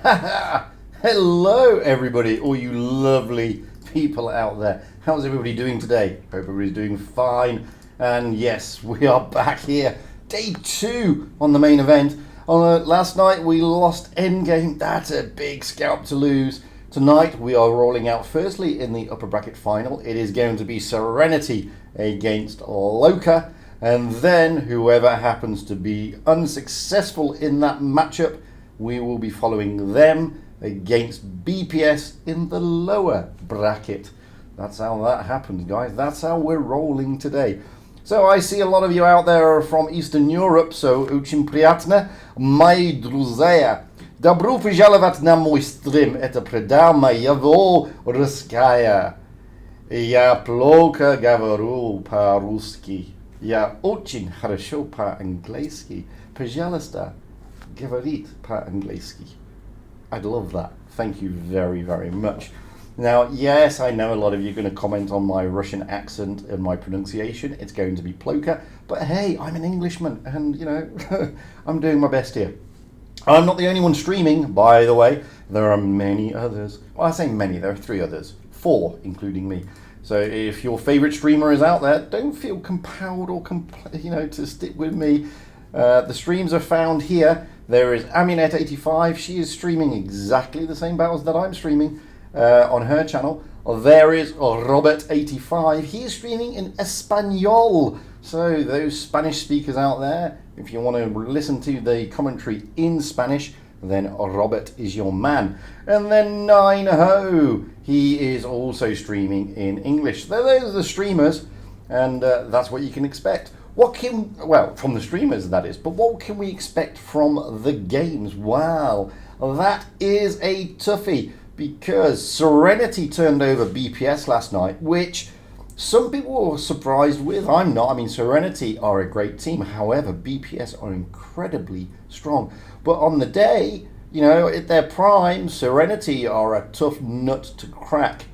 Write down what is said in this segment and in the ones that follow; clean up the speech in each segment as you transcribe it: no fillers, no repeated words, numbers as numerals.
Hello everybody, all you lovely people out there. How's everybody doing today? Hope everybody's doing fine. And yes, we are back here. Day 2 on the main event. Last night we lost Endgame. That's a big scalp to lose. Tonight we are rolling out firstly in the upper bracket final. It is going to be Serenity against Loka. And then whoever happens to be unsuccessful in that matchup, we will be following them against BPS in the lower bracket. That's how that happens, guys. That's how we're rolling today. So I see a lot of you out there are from Eastern Europe, so очень приятно. Мои друзья, добро пожаловать на мой стрим. Это программа его русская. Я плохо говорю по-русски. Я очень хорошо по-английски. Пожалуйста, говорит по-английски. I'd love that. Thank you very, very much. Now, yes, I know a lot of you are going to comment on my Russian accent and my pronunciation. It's going to be ploka. But hey, I'm an Englishman and, you know, I'm doing my best here. I'm not the only one streaming, by the way. There are many others. Well, I say many. There are 3 others. 4, including me. So if your favorite streamer is out there, don't feel compelled or, to stick with me. The streams are found here. There is Aminet85. She is streaming exactly the same battles that I'm streaming on her channel. There is Robert85. He is streaming in Espanol. So those Spanish speakers out there, if you want to listen to the commentary in Spanish, then Robert is your man. And then 9ho. He is also streaming in English. So those are the streamers, and that's what you can expect. From the streamers that is, but what can we expect from the games? Wow, that is a toughie, because Serenity turned over BPS last night, which some people were surprised with. I'm not. I mean, Serenity are a great team. However, BPS are incredibly strong. But on the day, at their prime, Serenity are a tough nut to crack.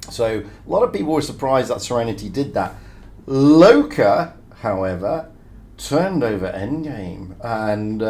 So a lot of people were surprised that Serenity did that. Loka, however, turned over Endgame, and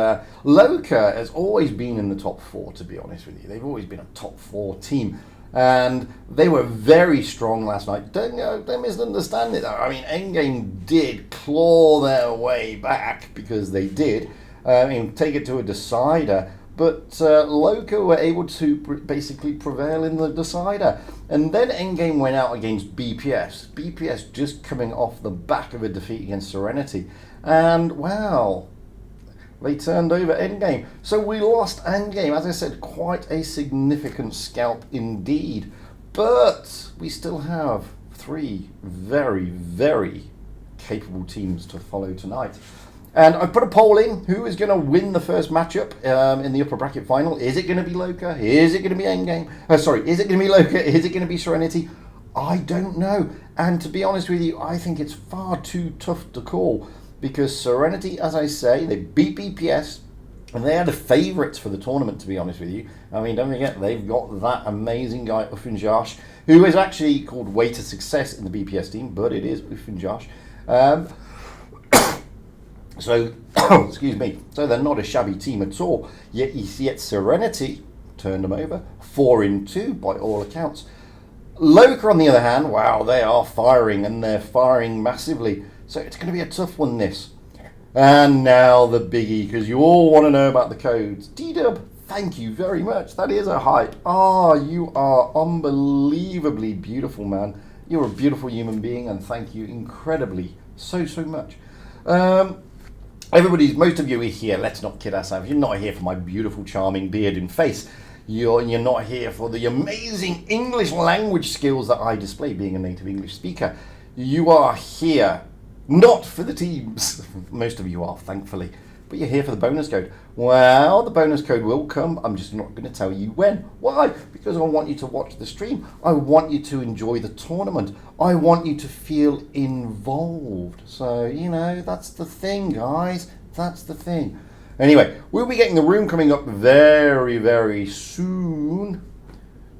Loka has always been in the top 4, to be honest with you. They've always been a top 4 team, and they were very strong last night. Don't misunderstand it. I mean, Endgame did claw their way back, because they did. Take it to a decider, but Loka were able to basically prevail in the decider. And then Endgame went out against BPS. BPS just coming off the back of a defeat against Serenity. And, wow, they turned over Endgame. So we lost Endgame. As I said, quite a significant scalp indeed. But we still have 3 very, very capable teams to follow tonight. And I put a poll in. Who is going to win the first matchup in the upper bracket final? Is it going to be Loka? Is it going to be Endgame? Is it going to be Loka? Is it going to be Serenity? I don't know. And to be honest with you, I think it's far too tough to call, because Serenity, as I say, they beat BPS, and they are the favourites for the tournament, to be honest with you. I mean, don't forget, they've got that amazing guy, Ufinjosh, who is actually called Way to Success in the BPS team, but it is Ufinjosh. So, excuse me, so they're not a shabby team at all. Yet Serenity turned them over, 4-2 by all accounts. Loka, on the other hand, wow, they are firing, and they're firing massively. So it's going to be a tough one, this. And now the biggie, because you all want to know about the codes. D-Dub, thank you very much. That is a hype. You are unbelievably beautiful, man. You're a beautiful human being, and thank you incredibly, so much. Most of you are here, let's not kid ourselves. You're not here for my beautiful, charming beard and face. You're not here for the amazing English language skills that I display, being a native English speaker. You are here not for the teams. Most of you are, thankfully. But you're here for the bonus code. Well, the bonus code will come. I'm just not going to tell you when. Why? Because I want you to watch the stream. I want you to enjoy the tournament. I want you to feel involved. So, that's the thing, guys. That's the thing. Anyway, we'll be getting the room coming up very, very soon.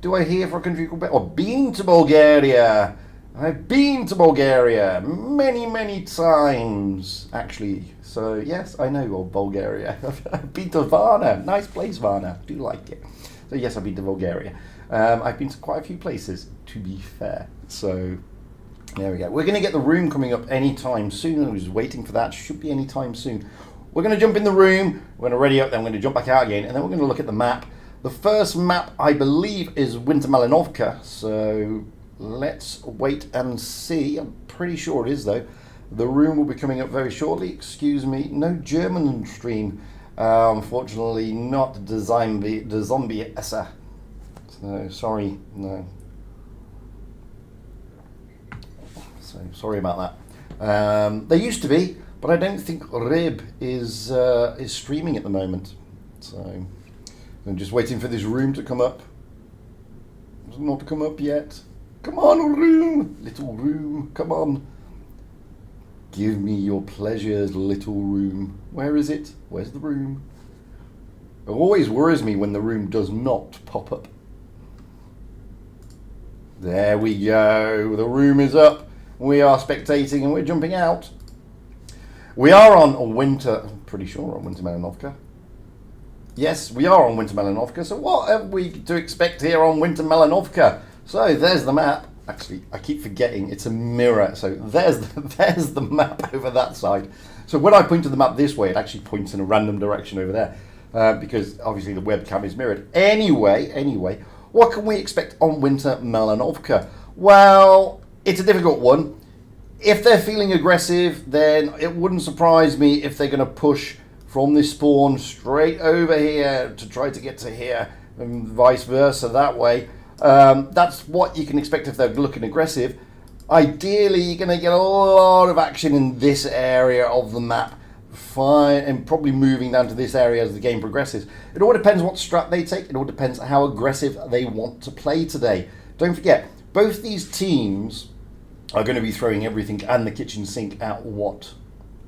Do I hear for a country called... Or been to Bulgaria. I've been to Bulgaria many, many times, actually. So, yes, I know of Bulgaria. I've been to Varna. Nice place, Varna. Do like it. So, yes, I've been to Bulgaria. I've been to quite a few places, to be fair. So, there we go. We're going to get the room coming up anytime soon. I was waiting for that. Should be anytime soon. We're going to jump in the room. We're going to ready up. Then we're going to jump back out again. And then we're going to look at the map. The first map, I believe, is Winter Malinovka. So... let's wait and see. I'm pretty sure it is, though. The room will be coming up very shortly. Excuse me, no German stream. Unfortunately, not the zombie essa. So sorry, no. So sorry about that. There used to be, but I don't think Rib is streaming at the moment. So I'm just waiting for this room to come up. It's not come up yet. Come on, room, little room, come on. Give me your pleasures, little room. Where is it? Where's the room? It always worries me when the room does not pop up. There we go. The room is up. We are spectating and we're jumping out. We are on Winter, I'm pretty sure we're on Winter Malinovka. Yes, we are on Winter Malinovka. So what have we to expect here on Winter Malinovka? So there's the map. Actually, I keep forgetting it's a mirror. So there's the map over that side. So when I point to the map this way, it actually points in a random direction over there because obviously the webcam is mirrored. Anyway, what can we expect on Winter Malinovka? Well, it's a difficult one. If they're feeling aggressive, then it wouldn't surprise me if they're going to push from this spawn straight over here to try to get to here and vice versa that way. That's what you can expect if they're looking aggressive. Ideally, you're going to get a lot of action in this area of the map, fine, and probably moving down to this area as the game progresses. It all depends what strat they take. It all depends how aggressive they want to play today. Don't forget, both these teams are going to be throwing everything and the kitchen sink at what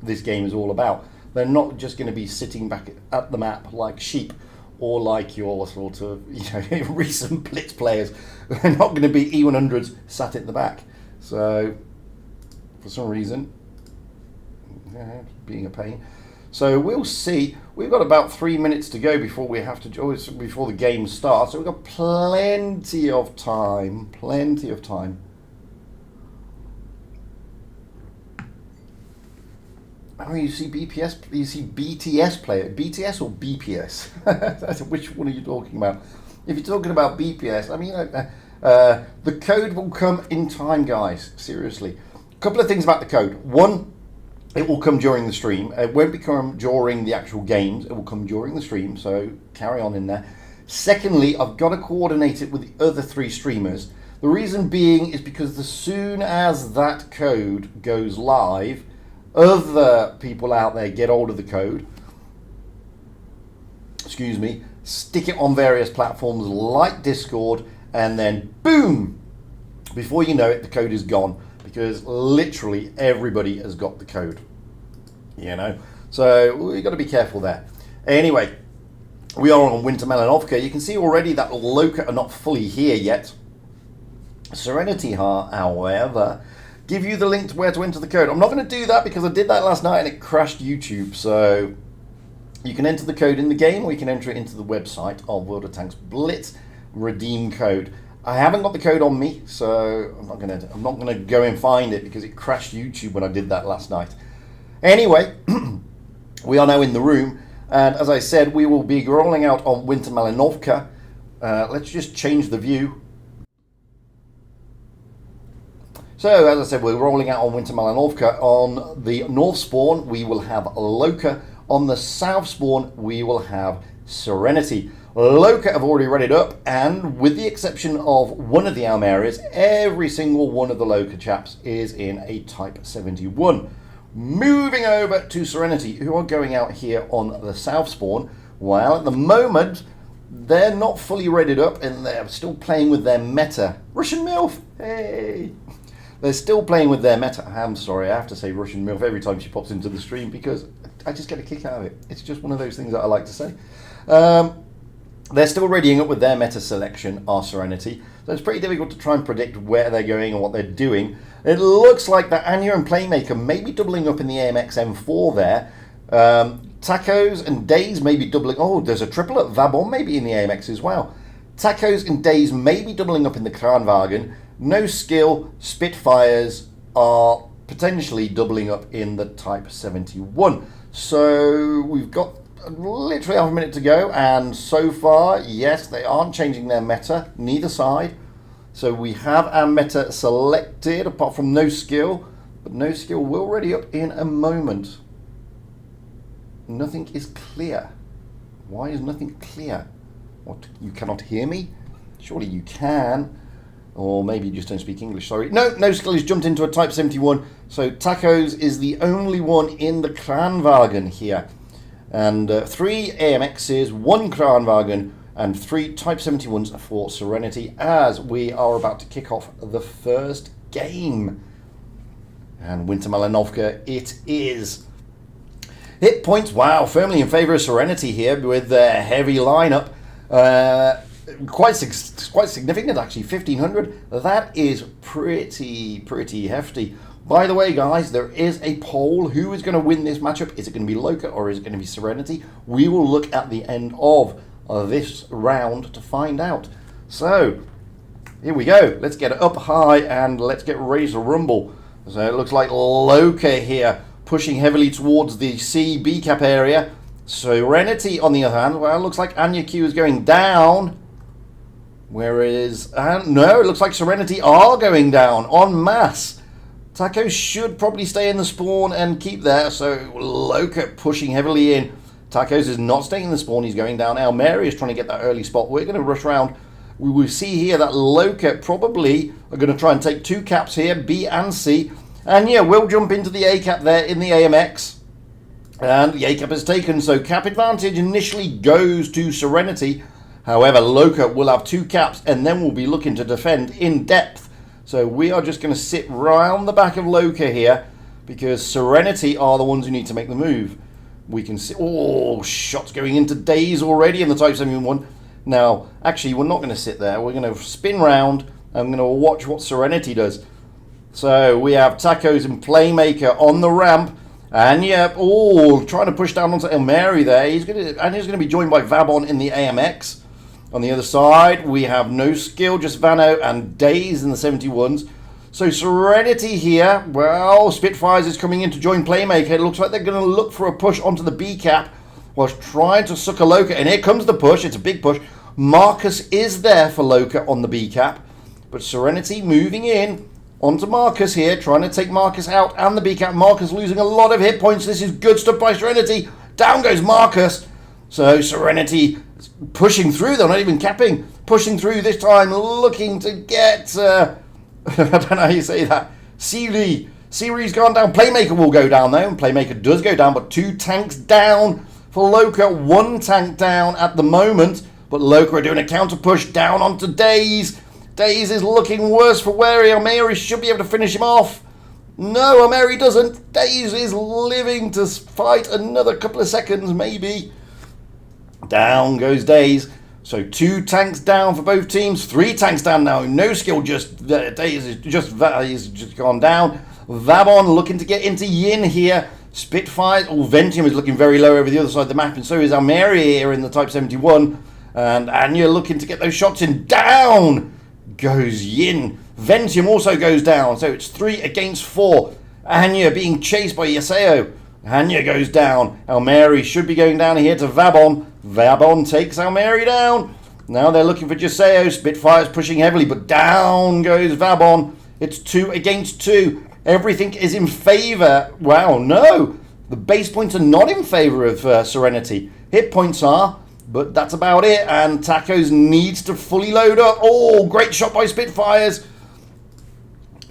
this game is all about. They're not just going to be sitting back at the map like sheep, or like your sort of, recent Blitz players. They're not going to be E100s sat at the back. So, for some reason, being a pain. So we'll see. We've got about 3 minutes to go before we have to, before the game starts. So we've got plenty of time. Plenty of time. Oh, you see BPS, you see BTS player, BTS or BPS? Which one are you talking about? If you're talking about BPS, I mean, the code will come in time, guys. Seriously. A couple of things about the code. One, it will come during the stream. It won't come during the actual games. It will come during the stream, so carry on in there. Secondly, I've got to coordinate it with the other 3 streamers. The reason being is because as soon as that code goes live, other people out there get hold of the code, stick it on various platforms like Discord, and then boom, before you know it, the code is gone, because literally everybody has got the code, so we've got to be careful there. Anyway, we are on Winter Malinovka. You can see already that Loka are not fully here yet. Serenity, however, give you the link to where to enter the code. I'm not going to do that because I did that last night and it crashed YouTube. So you can enter the code in the game, or you can enter it into the website of World of Tanks Blitz, redeem code. I haven't got the code on me, so I'm not going to go and find it because it crashed YouTube when I did that last night. Anyway, we are now in the room, and as I said, we will be rolling out on Winter Malinovka. Let's just change the view. So, as I said, we're rolling out on Winter Malinovka. On the north spawn, we will have Loka. On the south spawn, we will have Serenity. Loka have already readied up, and with the exception of one of the Alm areas, every single one of the Loka chaps is in a Type 71. Moving over to Serenity, who are going out here on the south spawn, while at the moment, they're not fully readied up, and they're still playing with their meta. Russian MILF, hey! They're still playing with their meta. I'm sorry, I have to say Russian MILF every time she pops into the stream because I just get a kick out of it. It's just one of those things that I like to say. They're still readying up with their meta selection, our Serenity. So it's pretty difficult to try and predict where they're going and what they're doing. It looks like that Anya and Playmaker may be doubling up in the AMX M4 there. Tacos and Days may be doubling. Oh, there's a triple at Vabon maybe in the AMX as well. Tacos and Days may be doubling up in the Kranwagen. No Skill, Spitfires are potentially doubling up in the Type 71. So we've got literally half a minute to go, and so far, yes, they aren't changing their meta, neither side. So we have our meta selected, apart from No Skill, but No Skill will ready up in a moment. Nothing is clear. Why is nothing clear? What, you cannot hear me? Surely you can. Or maybe you just don't speak English, sorry. No, No Skill has jumped into a Type 71, so Tacos is the only one in the Kranwagen here. And 3 AMXs, 1 Kranwagen, and 3 Type 71s for Serenity as we are about to kick off the first game. And Winter Malinovka it is. Hit points, wow, firmly in favour of Serenity here with their heavy lineup. Quite significant actually, 1500. That is pretty hefty. By the way, guys, there is a poll. Who is going to win this matchup? Is it going to be Loka or is it going to be Serenity? We will look at the end of this round to find out. So, here we go. Let's get it up high and let's get ready to rumble. So it looks like Loka here pushing heavily towards the C-B cap area. Serenity, on the other hand, well, it looks like Anya Q is going down. Whereas, no, it looks like Serenity are going down en masse. Taco should probably stay in the spawn and keep there, so Loka pushing heavily in. Tacos is not staying in the spawn, he's going down. Mary is trying to get that early spot. We're going to rush around. We will see here that Loka probably are going to try and take 2 caps here, B and C. And yeah, we'll jump into the A cap there in the AMX. And the A cap is taken, so cap advantage initially goes to Serenity. However, Loka will have 2 caps and then we'll be looking to defend in depth. So we are just going to sit round the back of Loka here because Serenity are the ones who need to make the move. We can see, oh, shots going into Days already in the Type 71. Now, actually, we're not going to sit there. We're going to spin round. I'm going to watch what Serenity does. So we have Tacos and Playmaker on the ramp. And yeah, oh, trying to push down onto Elmeri there. He's going to be joined by Vabon in the AMX. On the other side, we have No Skill, just Vano and Days in the 71s. So Serenity here, well, Spitfires is coming in to join Playmaker. It looks like they're going to look for a push onto the B cap whilst trying to suck a Loka. And here comes the push. It's a big push. Marcus is there for Loka on the B cap. But Serenity moving in onto Marcus here, trying to take Marcus out and the B cap. Marcus losing a lot of hit points. This is good stuff by Serenity. Down goes Marcus. So Serenity pushing through, they're not even capping, pushing through this time, looking to get, I don't know how you say that, Siri's gone down. Playmaker will go down though, and Playmaker does go down, but 2 tanks down for Loka, 1 tank down at the moment, but Loka are doing a counter push down onto Days. Days is looking worse for wear. Elmeri should be able to finish him off. No, Elmeri doesn't. Days is living to fight another couple of seconds maybe. Down goes Days. So 2 tanks down for both teams. 3 tanks down now. No Skill, just Days is just gone down. Vabon looking to get into Yin here. Spitfire. Oh, Ventium is looking very low over the other side of the map, and so is Elmeri here in the Type 71. And Anya looking to get those shots in. Down goes Yin. Ventium also goes down. So it's 3 against 4. Anya being chased by Yaseo. Anya goes down. Elmeri should be going down here to Vabon. Vabon takes Elmeri down. Now they're looking for Yaseo. Spitfire's pushing heavily, but down goes Vabon. It's 2 against 2. Everything is in favour. Wow, no. The base points are not in favour of Serenity. Hit points are, but that's about it. And Tacos needs to fully load up. Oh, great shot by Spitfires.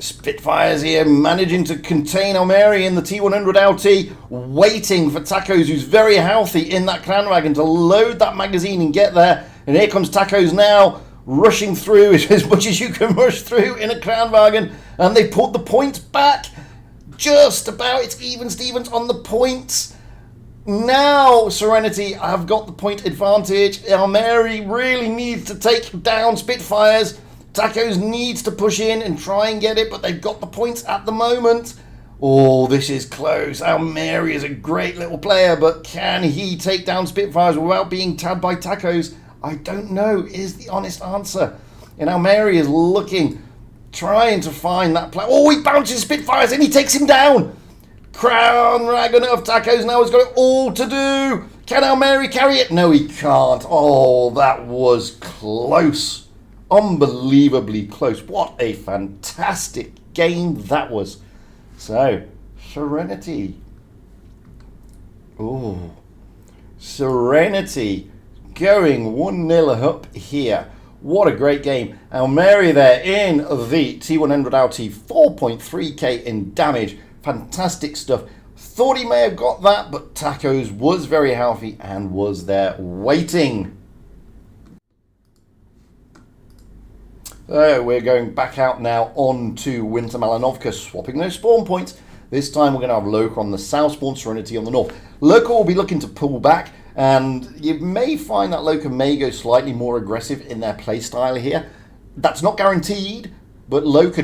Spitfires here managing to contain Elmeri in the T100 LT, waiting for Tacos, who's very healthy in that Kranwagen, to load that magazine and get there. And here comes Tacos now, rushing through as much as you can rush through in a Kranwagen. And they put the points back. Just about. It's even Stevens on the points. Now Serenity have got the point advantage. Almeri really needs to take down Spitfires. Tacos needs to push in and try and get it, but they've got the points at the moment. Oh, this is close. Almeri is a great little player, but can he take down Spitfires without being tabbed by Tacos? I don't know, is the honest answer. And Almeri is looking, trying to find that play. Oh, he bounces Spitfires and he takes him down. Crown Dragon of Tacos now has got it all to do. Can Almeri carry it? No, he can't. Oh, that was close. Unbelievably close. What a fantastic game that was. So, Serenity. Oh, Serenity going 1-0 up here. What a great game. Almeri there in the T100LT, 4.3k in damage. Fantastic stuff. Thought he may have got that, but Tacos was very healthy and was there waiting. So we're going back out now on to Winter Malinovka, swapping those spawn points. This time we're going to have Loka on the south spawn, Serenity on the north. Loka will be looking to pull back, and you may find that Loka may go slightly more aggressive in their play style here. That's not guaranteed, but Loka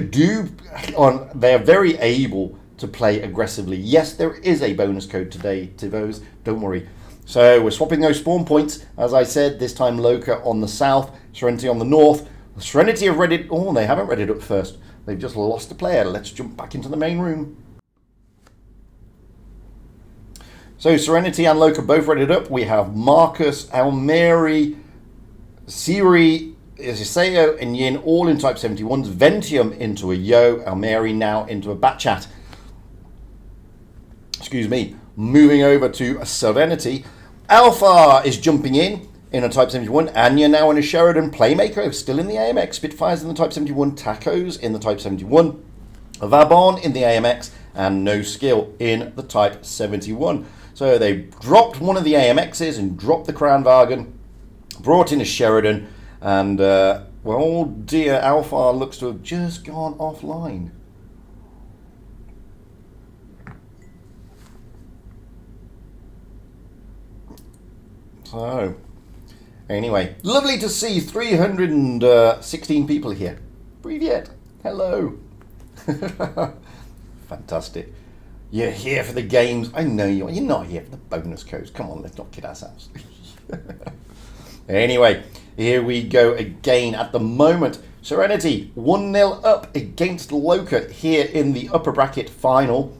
they're very able to play aggressively. Yes, there is a bonus code today to those, don't worry. So we're swapping those spawn points. As I said, this time Loka on the south, Serenity on the north. Serenity have read it. Oh, they haven't read it up first. They've just lost a player. Let's jump back into the main room. So Serenity and Loka both read it up. We have Marcus, Almeri, Siri, Iseo, and Yin all in Type 71s. Ventium into a Yo. Almeri now into a Batchat. Excuse me. Moving over to Serenity. Alpha is jumping in a Type 71. Anya now in a Sheridan. Playmaker still in the AMX. Spitfires in the Type 71. Tacos in the Type 71. Vabon in the AMX. And No Skill in the Type 71. So they dropped one of the AMXs and dropped the Crown Wagon. Brought in a Sheridan. And, well, dear, Alpha looks to have just gone offline. So, anyway, lovely to see 316 people here. Привет. Hello. Fantastic. You're here for the games. I know you are. You're not here for the bonus codes. Come on, let's not kid ourselves. Anyway, here we go again. At the moment, Serenity 1-0 up against Loka here in the upper bracket final.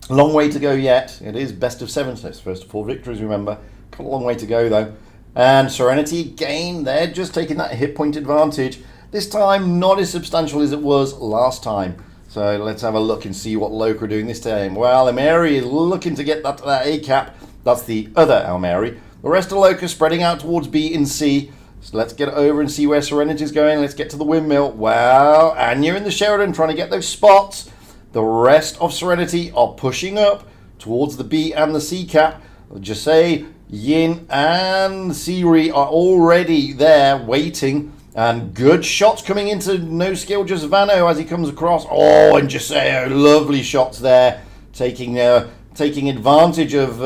Long way to go yet. It is best of 7, so it's first of 4 victories, remember. Got a long way to go though. And Serenity again, they're just taking that hit point advantage. This time not as substantial as it was last time. So let's have a look and see what Loka are doing this time. Well, Almeri is looking to get that A cap. That's the other Almeri. The rest of Loka spreading out towards B and C. So let's get over and see where Serenity is going. Let's get to the windmill. Well, Anya in the Sheridan trying to get those spots. The rest of Serenity are pushing up towards the B and the C cap. Just say Yin and Siri are already there waiting. And good shots coming into No Skill, just Vano as he comes across. Oh, and Jaseo, lovely shots there, taking advantage of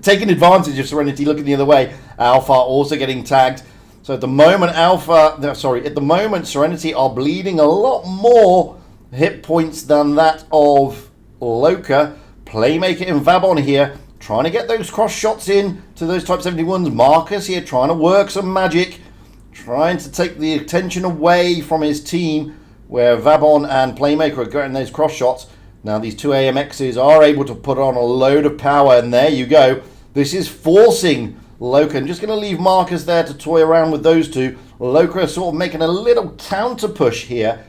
taking advantage of Serenity looking the other way. Alpha also getting tagged. So at the moment, Serenity are bleeding a lot more hit points than that of Loka. Playmaker and Vabon here, trying to get those cross shots in to those Type 71s. Marcus here trying to work some magic, trying to take the attention away from his team, where Vabon and Playmaker are getting those cross shots. Now these two AMXs are able to put on a load of power, and there you go. This is forcing Loka. I'm just going to leave Marcus there to toy around with those two. Loka are sort of making a little counter push here.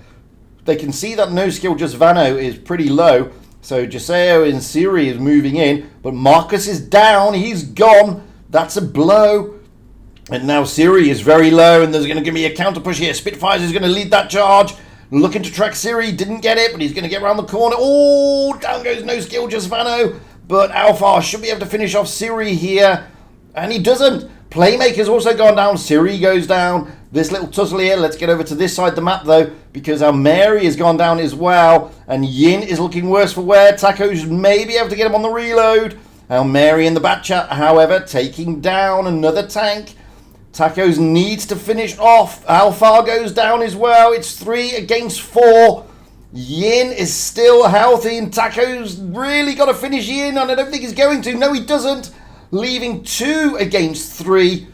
They can see that No Skill just Vano is pretty low. So Jaseo and Siri is moving in, but Marcus is down. He's gone. That's a blow. And now Siri is very low, and there's going to be a counter push here. Spitfires is going to lead that charge. Looking to track Siri. Didn't get it, but he's going to get around the corner. Oh, down goes No Skill, just Vano. But Alpha should be able to finish off Siri here. And he doesn't. Playmaker's also gone down. Siri goes down. this little tussle here. Let's get over to this side of the map, though, because our Mary has gone down as well, and Yin is looking worse for wear. Tacos may be able to get him on the reload. Our Mary in the back chat, however, taking down another tank. Tacos needs to finish off. Alfar goes down as well. It's 3 against 4. Yin is still healthy, and Tacos really got to finish Yin, and I don't think he's going to. No, he doesn't. Leaving 2 against 3.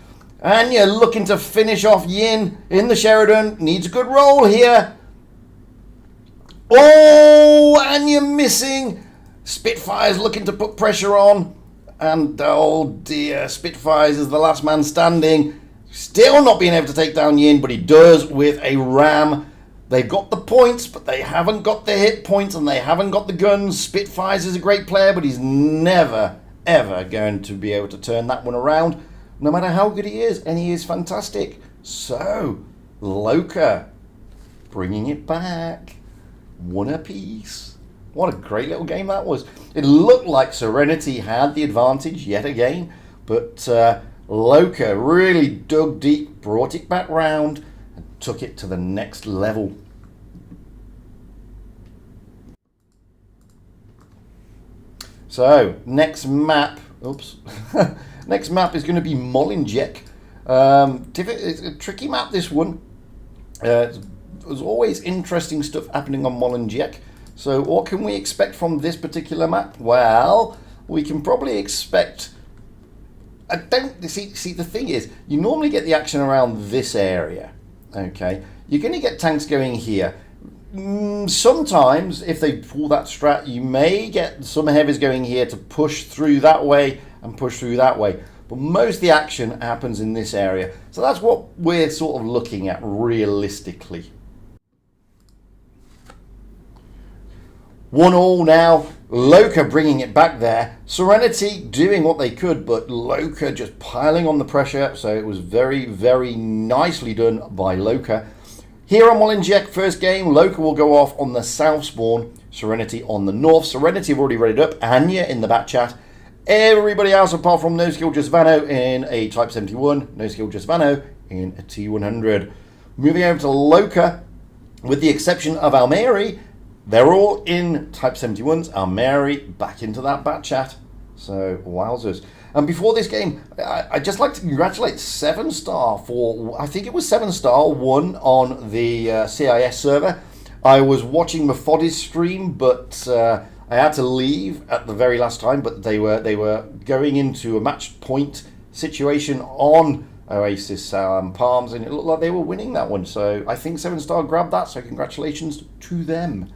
Anya looking to finish off Yin in the Sheridan. Needs a good roll here. Oh, Anya missing. Spitfire's looking to put pressure on. And oh dear, Spitfires is the last man standing. Still not being able to take down Yin, but he does with a ram. They've got the points, but they haven't got the hit points, and they haven't got the guns. Spitfires is a great player, but he's never, ever going to be able to turn that one around, no matter how good he is, and he is fantastic. So, Loka bringing it back. 1 apiece. What a great little game that was. It looked like Serenity had the advantage yet again, but Loka really dug deep, brought it back round, and took it to the next level. So, next map, next map is going to be Molendijk. It's a tricky map, this one. There's always interesting stuff happening on Molendijk. So what can we expect from this particular map? Well, we can probably expect... See, the thing is, you normally get the action around this area, okay? You're going to get tanks going here. Sometimes, if they pull that strat, you may get some heavies going here to push through that way and push through that way. But most of the action happens in this area. So that's what we're sort of looking at realistically. 1-1 now. Loka bringing it back there. Serenity doing what they could, but Loka just piling on the pressure. So it was very, very nicely done by Loka. Here on Molendijk, first game, Loka will go off on the south spawn, Serenity on the north. Serenity have already readied up. Anya in the back chat. Everybody else apart from No Skill Just Vano in a Type 71, No Skill Just Vano in a T100. Moving over to Loka, with the exception of Almeri, they're all in Type 71s. Almeri back into that back chat. So, wowzers. And before this game, I'd just like to congratulate 7-star for, I think it was 7-star, won on the CIS server. I was watching Methodi's stream, but I had to leave at the very last time, but they were going into a match point situation on Oasis Palms, and it looked like they were winning that one. So I think 7-star grabbed that, so congratulations to them.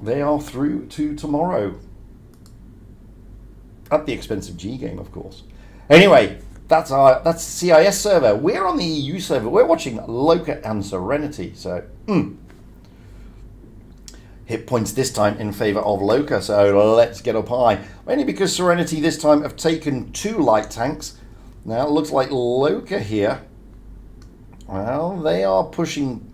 They are through to tomorrow. At the expense of G game, of course. Anyway, that's CIS server. We're on the EU server. We're watching Loka and Serenity. So, hit points this time in favour of Loka. So let's get up high. Only because Serenity this time have taken 2 light tanks. Now it looks like Loka here. Well, they are pushing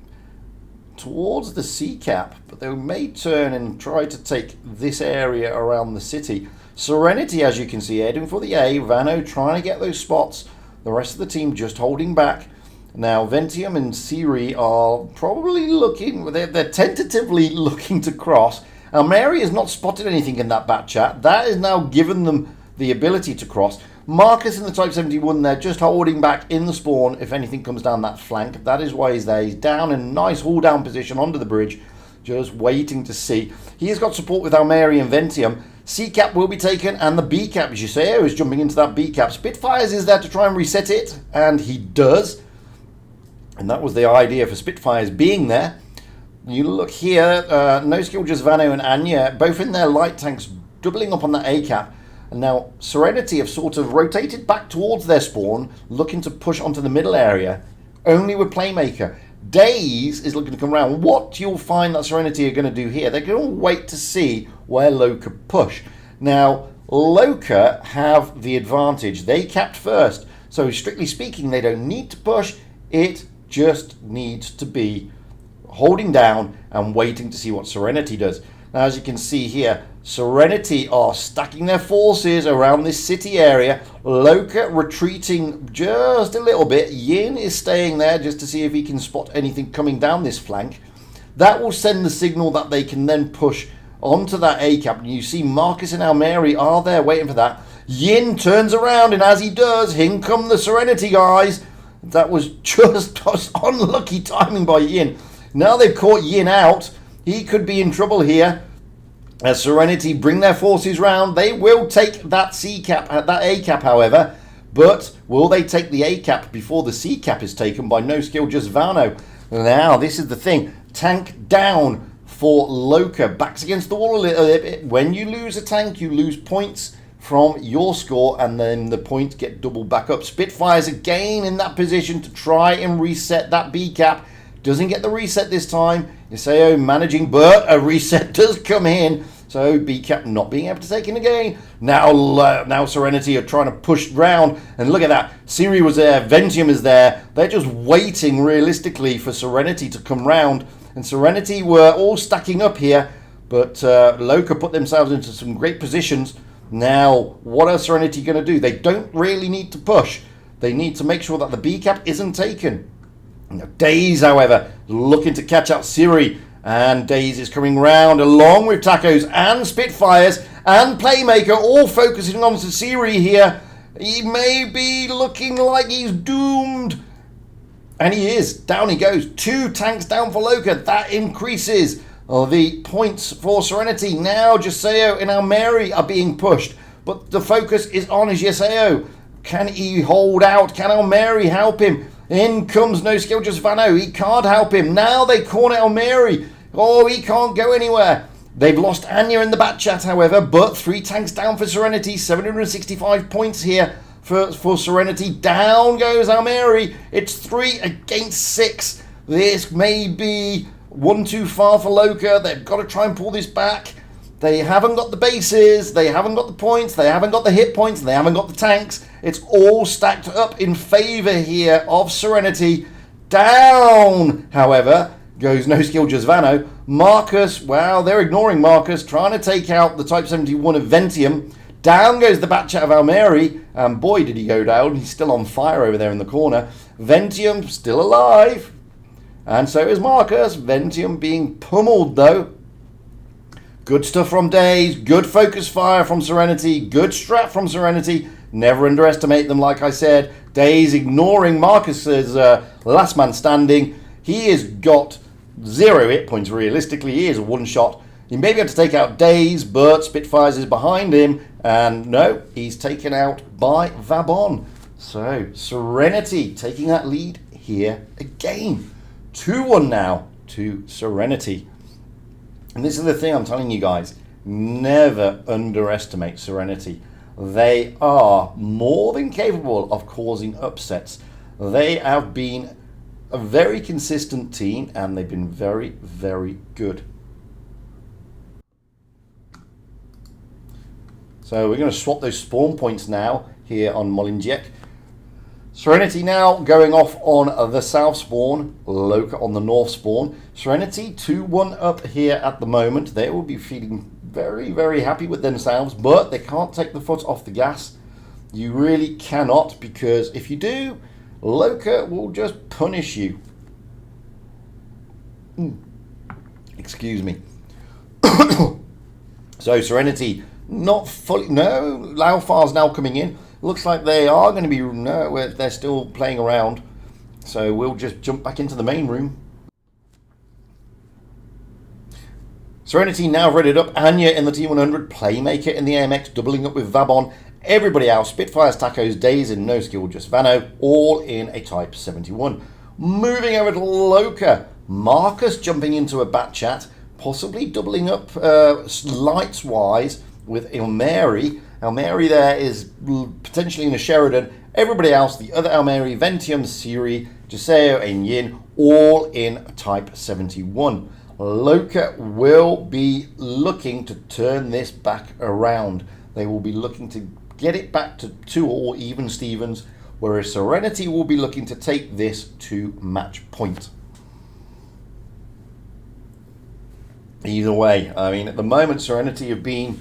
towards the C cap, but they may turn and try to take this area around the city. Serenity, as you can see, heading for the A. Vano trying to get those spots. The rest of the team just holding back. Now, Ventium and Siri are probably looking, they're tentatively looking to cross. Almeri has not spotted anything in that back chat. That has now given them the ability to cross. Marcus in the Type 71, they're just holding back in the spawn if anything comes down that flank. That is why he's there. He's down in a nice haul down position onto the bridge, just waiting to see. He has got support with Almeri and Ventium. C cap will be taken, and the B cap, as you say, is jumping into that B cap. Spitfires is there to try and reset it, and he does. And that was the idea for Spitfires being there. You look here, No Skill, just Vano and Anya, both in their light tanks, doubling up on that A cap. And now Serenity have sort of rotated back towards their spawn, looking to push onto the middle area, only with Playmaker. Daze is looking to come around. What you'll find that Serenity are going to do here, they're going to wait to see where Loka push. Now, Loka have the advantage. They capped first. So strictly speaking, they don't need to push. It just needs to be holding down and waiting to see what Serenity does. As you can see here, Serenity are stacking their forces around this city area. Loka retreating just a little bit. Yin is staying there just to see if he can spot anything coming down this flank. That will send the signal that they can then push onto that A cap. And you see Marcus and Almeri are there waiting for that. Yin turns around, and as he does, in come the Serenity guys. That was just unlucky timing by Yin. Now they've caught Yin out. He could be in trouble here. As Serenity bring their forces round, they will take that C cap, that A cap, however. But will they take the A cap before the C cap is taken by No Skill Just Vano? Now, this is the thing. Tank down for Loka. Backs against the wall a little bit. When you lose a tank, you lose points from your score, and then the points get doubled back up. Spitfires again in that position to try and reset that B cap. Doesn't get the reset this time. Isao managing, but a reset does come in. So B cap not being able to take in again. Now Serenity are trying to push round, and look at that. Siri was there, Ventium is there. They're just waiting realistically for Serenity to come round, and Serenity were all stacking up here, but Loka put themselves into some great positions. Now, what are Serenity going to do? They don't really need to push. They need to make sure that the B cap isn't taken. Now, Daze, however, looking to catch out Siri. And Daze is coming round along with Tacos and Spitfires and Playmaker, all focusing on Siri here. He may be looking like he's doomed. And he is. Down he goes. 2 tanks down for Loka. That increases the points for Serenity. Now Jeseo and Almeri are being pushed. But the focus is on Jeseo. Can he hold out? Can Almeri help him? In comes No Skill Just Vano. He can't help him. Now they corner Almeri. Oh, he can't go anywhere. They've lost Anya in the back chat, however, but 3 tanks down for Serenity. 765 points here for Serenity. Down goes Almeri. It's 3 against 6. This may be one too far for Loka. They've got to try and pull this back. They haven't got the bases. They haven't got the points. They haven't got the hit points. They haven't got the tanks. It's all stacked up in favor here of Serenity. Down, however, goes No Skill Just Vano. Marcus, wow, they're ignoring Marcus, trying to take out the Type 71 of Ventium. Down goes the back chat of Almeri, and boy did he go down. He's still on fire over there in the corner. Ventium still alive, and so is Marcus. Ventium being pummeled though. Good stuff from Daze, good focus fire from Serenity, good strat from Serenity. Never underestimate them, like I said. Daze ignoring Marcus's last man standing. He has got 0 hit points realistically. He is a one shot. He may be able to take out Daze, but Spitfires is behind him. And no, he's taken out by Vabon. So Serenity taking that lead here again. 2-1 now to Serenity. And this is the thing I'm telling you guys. Never underestimate Serenity. They are more than capable of causing upsets. They have been a very consistent team, and they've been very, very good. So we're going to swap those spawn points now here on Molendijk. Serenity now going off on the south spawn, Loka on the north spawn. Serenity 2-1 up here at the moment. They will be feeling very, very happy with themselves, but they can't take the foot off the gas. You really cannot, because if you do, Loka will just punish you. Excuse me. So Serenity not fully. No, Laufar's now coming in. Looks like they are going to be. No, they're still playing around. So we'll just jump back into the main room. Serenity now readied up. Anya in the T100. Playmaker in the AMX, doubling up with Vabon. Everybody else, Spitfires, Tacos, Daze, and No Skill Just Vano, all in a Type 71. Moving over to Loka. Marcus jumping into a bat chat, possibly doubling up lights-wise with Almeri. Almeri there is potentially in a Sheridan. Everybody else, the other Almeri, Ventium, Siri, Jeseo, and Yin, all in Type 71. Loka will be looking to turn this back around. They will be looking to get it back to 2 or even Stevens, whereas Serenity will be looking to take this to match point. either way. I mean, at the moment, Serenity have been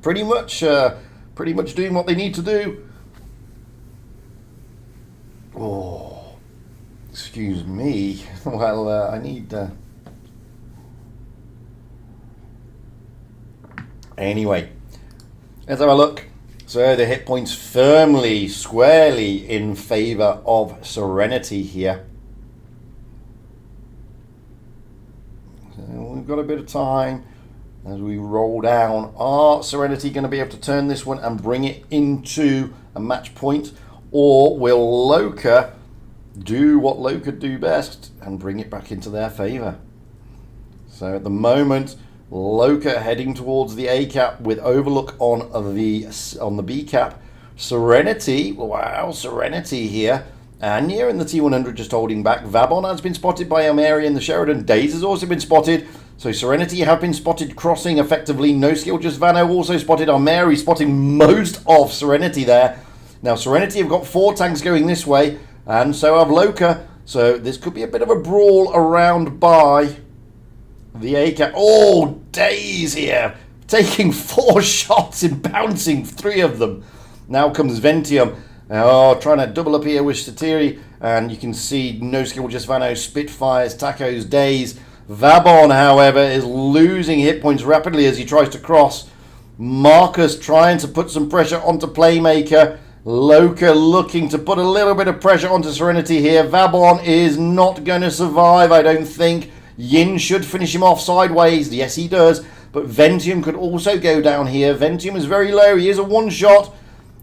pretty much doing what they need to do. Oh, excuse me. Well, I need... Anyway, let's have a look. So the hit points firmly, squarely in favour of Serenity here. So we've got a bit of time as we roll down. Are Serenity going to be able to turn this one and bring it into a match point? Or will Loka do what Loka do best and bring it back into their favour? So at the moment, Loka heading towards the A cap with overlook on the B cap. Serenity, wow, Serenity here. Anya in the T100 just holding back. Vabon has been spotted by Almeri in the Sheridan. Daze has also been spotted. So Serenity have been spotted crossing effectively. No skill, just Vano also spotted. Almeri spotting most of Serenity there. Now Serenity have got 4 tanks going this way, and so have Loka. So this could be a bit of a brawl around by the A-cap. Oh, Daze here, taking 4 shots and bouncing 3 of them. Now comes Ventium. Oh, trying to double up here with Satiri. And you can see no skill, just Vano, Spitfires, Tacos, Daze. Vabon, however, is losing hit points rapidly as he tries to cross. Marcus trying to put some pressure onto Playmaker. Loka looking to put a little bit of pressure onto Serenity here. Vabon is not going to survive, I don't think. Yin should finish him off sideways. Yes, he does. But Ventium could also go down here. Ventium is very low. He is a one-shot.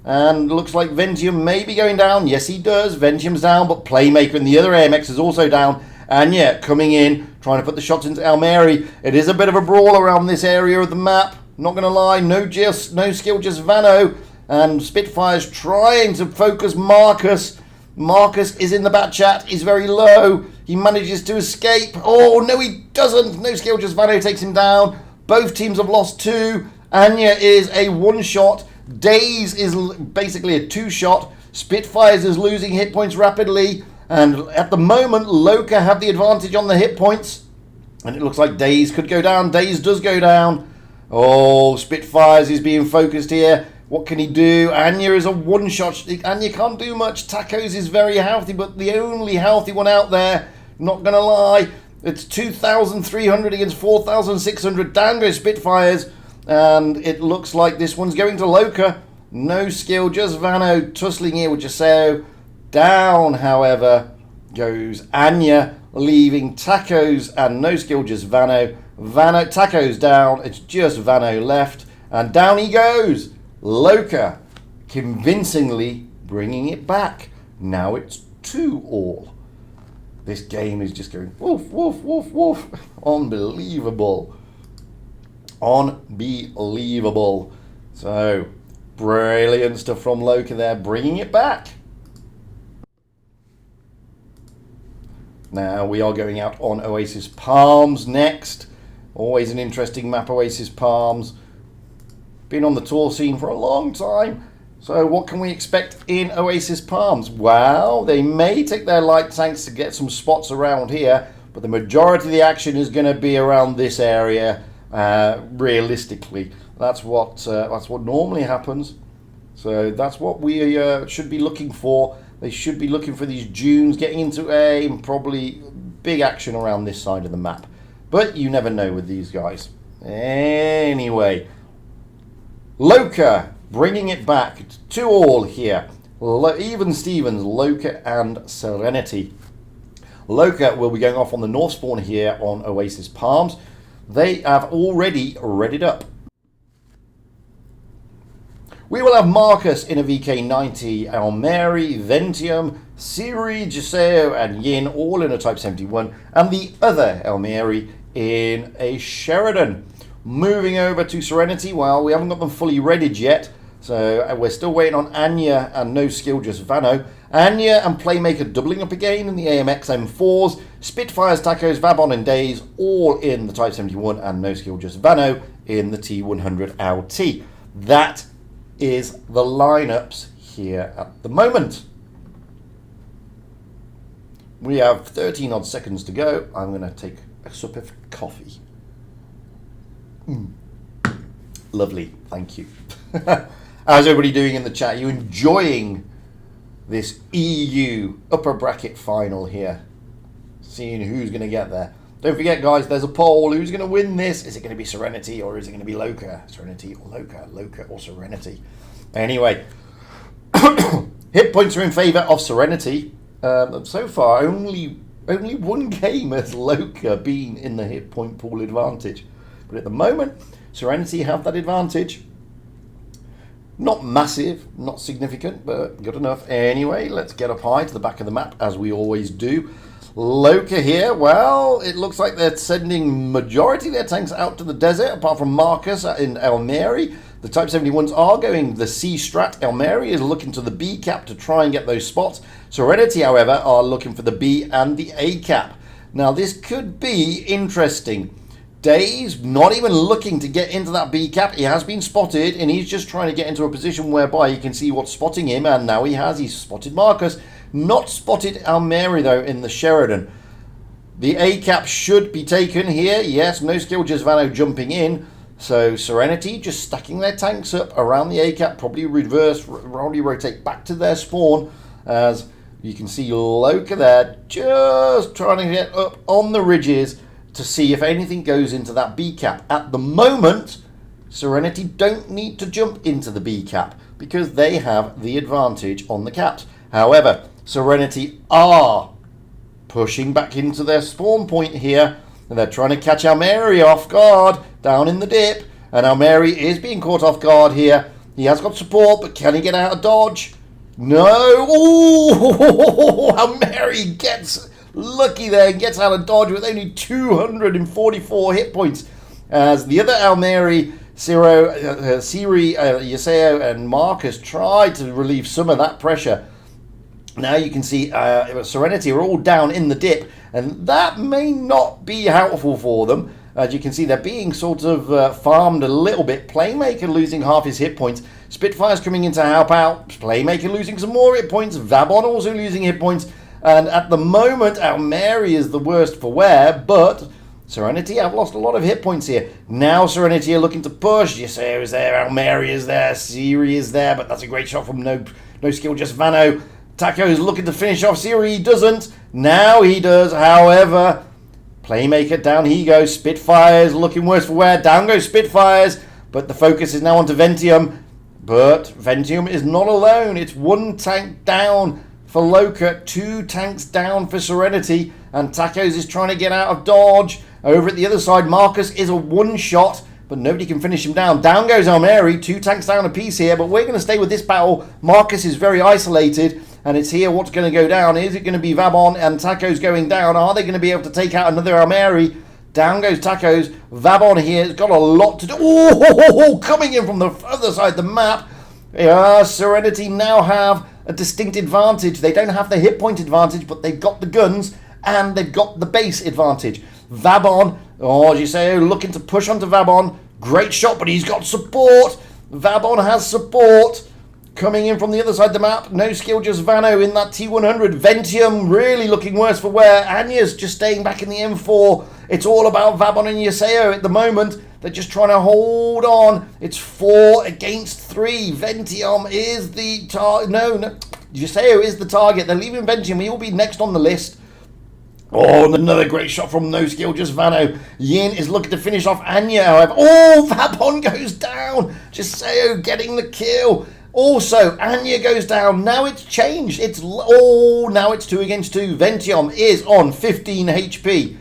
And looks like Ventium may be going down. Yes, he does. Ventium's down, but Playmaker and the other AMX is also down. And yeah, coming in, trying to put the shots into Almeri. It is a bit of a brawl around this area of the map. Not going to lie. No skill, just Vano. And Spitfire's trying to focus Marcus. Marcus is in the bat chat. He's very low. He manages to escape. Oh, no, he doesn't. No skill, just Vano takes him down. Both teams have lost 2. Anya is a one-shot. Daze is basically a 2-shot. Spitfires is losing hit points rapidly. And at the moment, Loka have the advantage on the hit points. And it looks like Daze could go down. Daze does go down. Oh, Spitfires is being focused here. What can he do? Anya is a one-shot. Anya can't do much. Tacos is very healthy, but the only healthy one out there. Not going to lie. It's 2,300 against 4,600. Down goes Spitfires. And it looks like this one's going to Loka. No skill, just Vano tussling here with Jaseo. Down, however, goes Anya, leaving Tacos and no skill, just Vano. Tacos down. It's just Vano left. And down he goes. Loka convincingly bringing it back. Now it's 2-all. This game is just going woof, woof, woof, woof. Unbelievable. Unbelievable. So, brilliant stuff from Loka there, bringing it back. Now we are going out on Oasis Palms next. Always an interesting map, Oasis Palms. Been on the tour scene for a long time. So what can we expect in Oasis Palms? Well, they may take their light tanks to get some spots around here, but the majority of the action is going to be around this area. Realistically, that's what normally happens. So that's what we should be looking for. They should be looking for these dunes, getting into A, and probably big action around this side of the map. But you never know with these guys. Anyway, Loka bringing it back. 2-all here. Even Stevens, Loka and Serenity. Loka will be going off on the north spawn here on Oasis Palms. They have already readied up. We will have Marcus in a VK90, Almeri, Ventium, Siri, Jaseo and Yin all in a Type 71, and the other Almeri in a Sheridan. Moving over to Serenity, well, we haven't got them fully readied yet, so we're still waiting on Anya and no skill, just Vano. Anya and Playmaker doubling up again in the AMX M4s. Spitfires, Tacos, Vabon and Daze all in the Type 71 and no skill, just Vano in the T100 LT. That is the lineups here at the moment. We have 13 odd seconds to go. I'm going to take a sip of coffee. Lovely, thank you. How's everybody doing in the chat? Are you enjoying this EU upper bracket final here? Seeing who's going to get there. Don't forget, guys, there's a poll. Who's going to win this? Is it going to be Serenity or is it going to be Loka? Serenity or Loka? Loka or Serenity? Anyway, hit points are in favour of Serenity. So far, only one game has Loka been in the hit point pool advantage. But at the moment, Serenity have that advantage. Not massive, not significant, but good enough. Anyway, let's get up high to the back of the map, as we always do. Loka here, well, it looks like they're sending majority of their tanks out to the desert, apart from Marcus in El Mary. The Type 71s are going the C strat. El Mary is looking to the B cap to try and get those spots. Serenity, however, are looking for the B and the A cap. Now, this could be interesting. Days not even looking to get into that B cap. He has been spotted and he's just trying to get into a position whereby he can see what's spotting him, and now he's spotted Marcus. Not spotted Almeri though in the Sheridan. The A cap should be taken here. Yes, no skill, just Vano jumping in. So Serenity just stacking their tanks up around the A cap, probably rotate back to their spawn, as you can see Loka there just trying to get up on the ridges to see if anything goes into that B cap. At the moment, Serenity don't need to jump into the B cap because they have the advantage on the caps. However, Serenity are pushing back into their spawn point here, and they're trying to catch Almeri off guard down in the dip, and Almeri is being caught off guard here. He has got support, but can he get out of dodge? No. Ooh, Almeri gets lucky there and gets out of dodge with only 244 hit points, as the other Almeri, Siri, Yaseo and Marcus tried to relieve some of that pressure. Now you can see Serenity are all down in the dip, and that may not be helpful for them. As you can see, they're being sort of farmed a little bit. Playmaker losing half his hit points. Spitfire's coming in to help out. Playmaker losing some more hit points. Vabon also losing hit points. And at the moment, Almeri is the worst for wear, but Serenity have lost a lot of hit points here. Now Serenity are looking to push. Yaseo is there, Almeri is there, Siri is there, but that's a great shot from no skill, just Vano. Taco is looking to finish off Siri. He doesn't. Now he does. However, Playmaker, down he goes. Spitfires looking worse for wear. Down goes Spitfires. But the focus is now onto Ventium. But Ventium is not alone. It's one tank down for Loka. Two tanks down for Serenity. And Tacos is trying to get out of dodge. Over at the other side, Marcus is a one-shot, but nobody can finish him down. Down goes Almeri. Two tanks down a piece here. But we're going to stay with this battle. Marcus is very isolated. And it's here what's going to go down. Is it going to be Vabon and Tacos going down? Are they going to be able to take out another Almeri? Down goes Tacos. Vabon here has got a lot to do. Oh, coming in from the other side of the map. Serenity now have a distinct advantage. They don't have the hit point advantage, but they've got the guns and they've got the base advantage. Vabon, as you say, looking to push onto Vabon. Great shot, but he's got support. Vabon has support. Coming in from the other side of the map, no skill, just Vano in that T100. Ventium really looking worse for wear. Anya's just staying back in the M4. It's all about Vabon and Yaseo at the moment. They're just trying to hold on. It's 4 against 3. Ventium is the target. No, Yaseo is the target. They're leaving Ventium. He will be next on the list. Oh, and another great shot from no skill, just Vano. Yin is looking to finish off Anya, however. Oh, Vabon goes down. Yaseo getting the kill. Also, Anya goes down. Now it's changed. Now it's 2 against 2. Ventium is on 15 HP.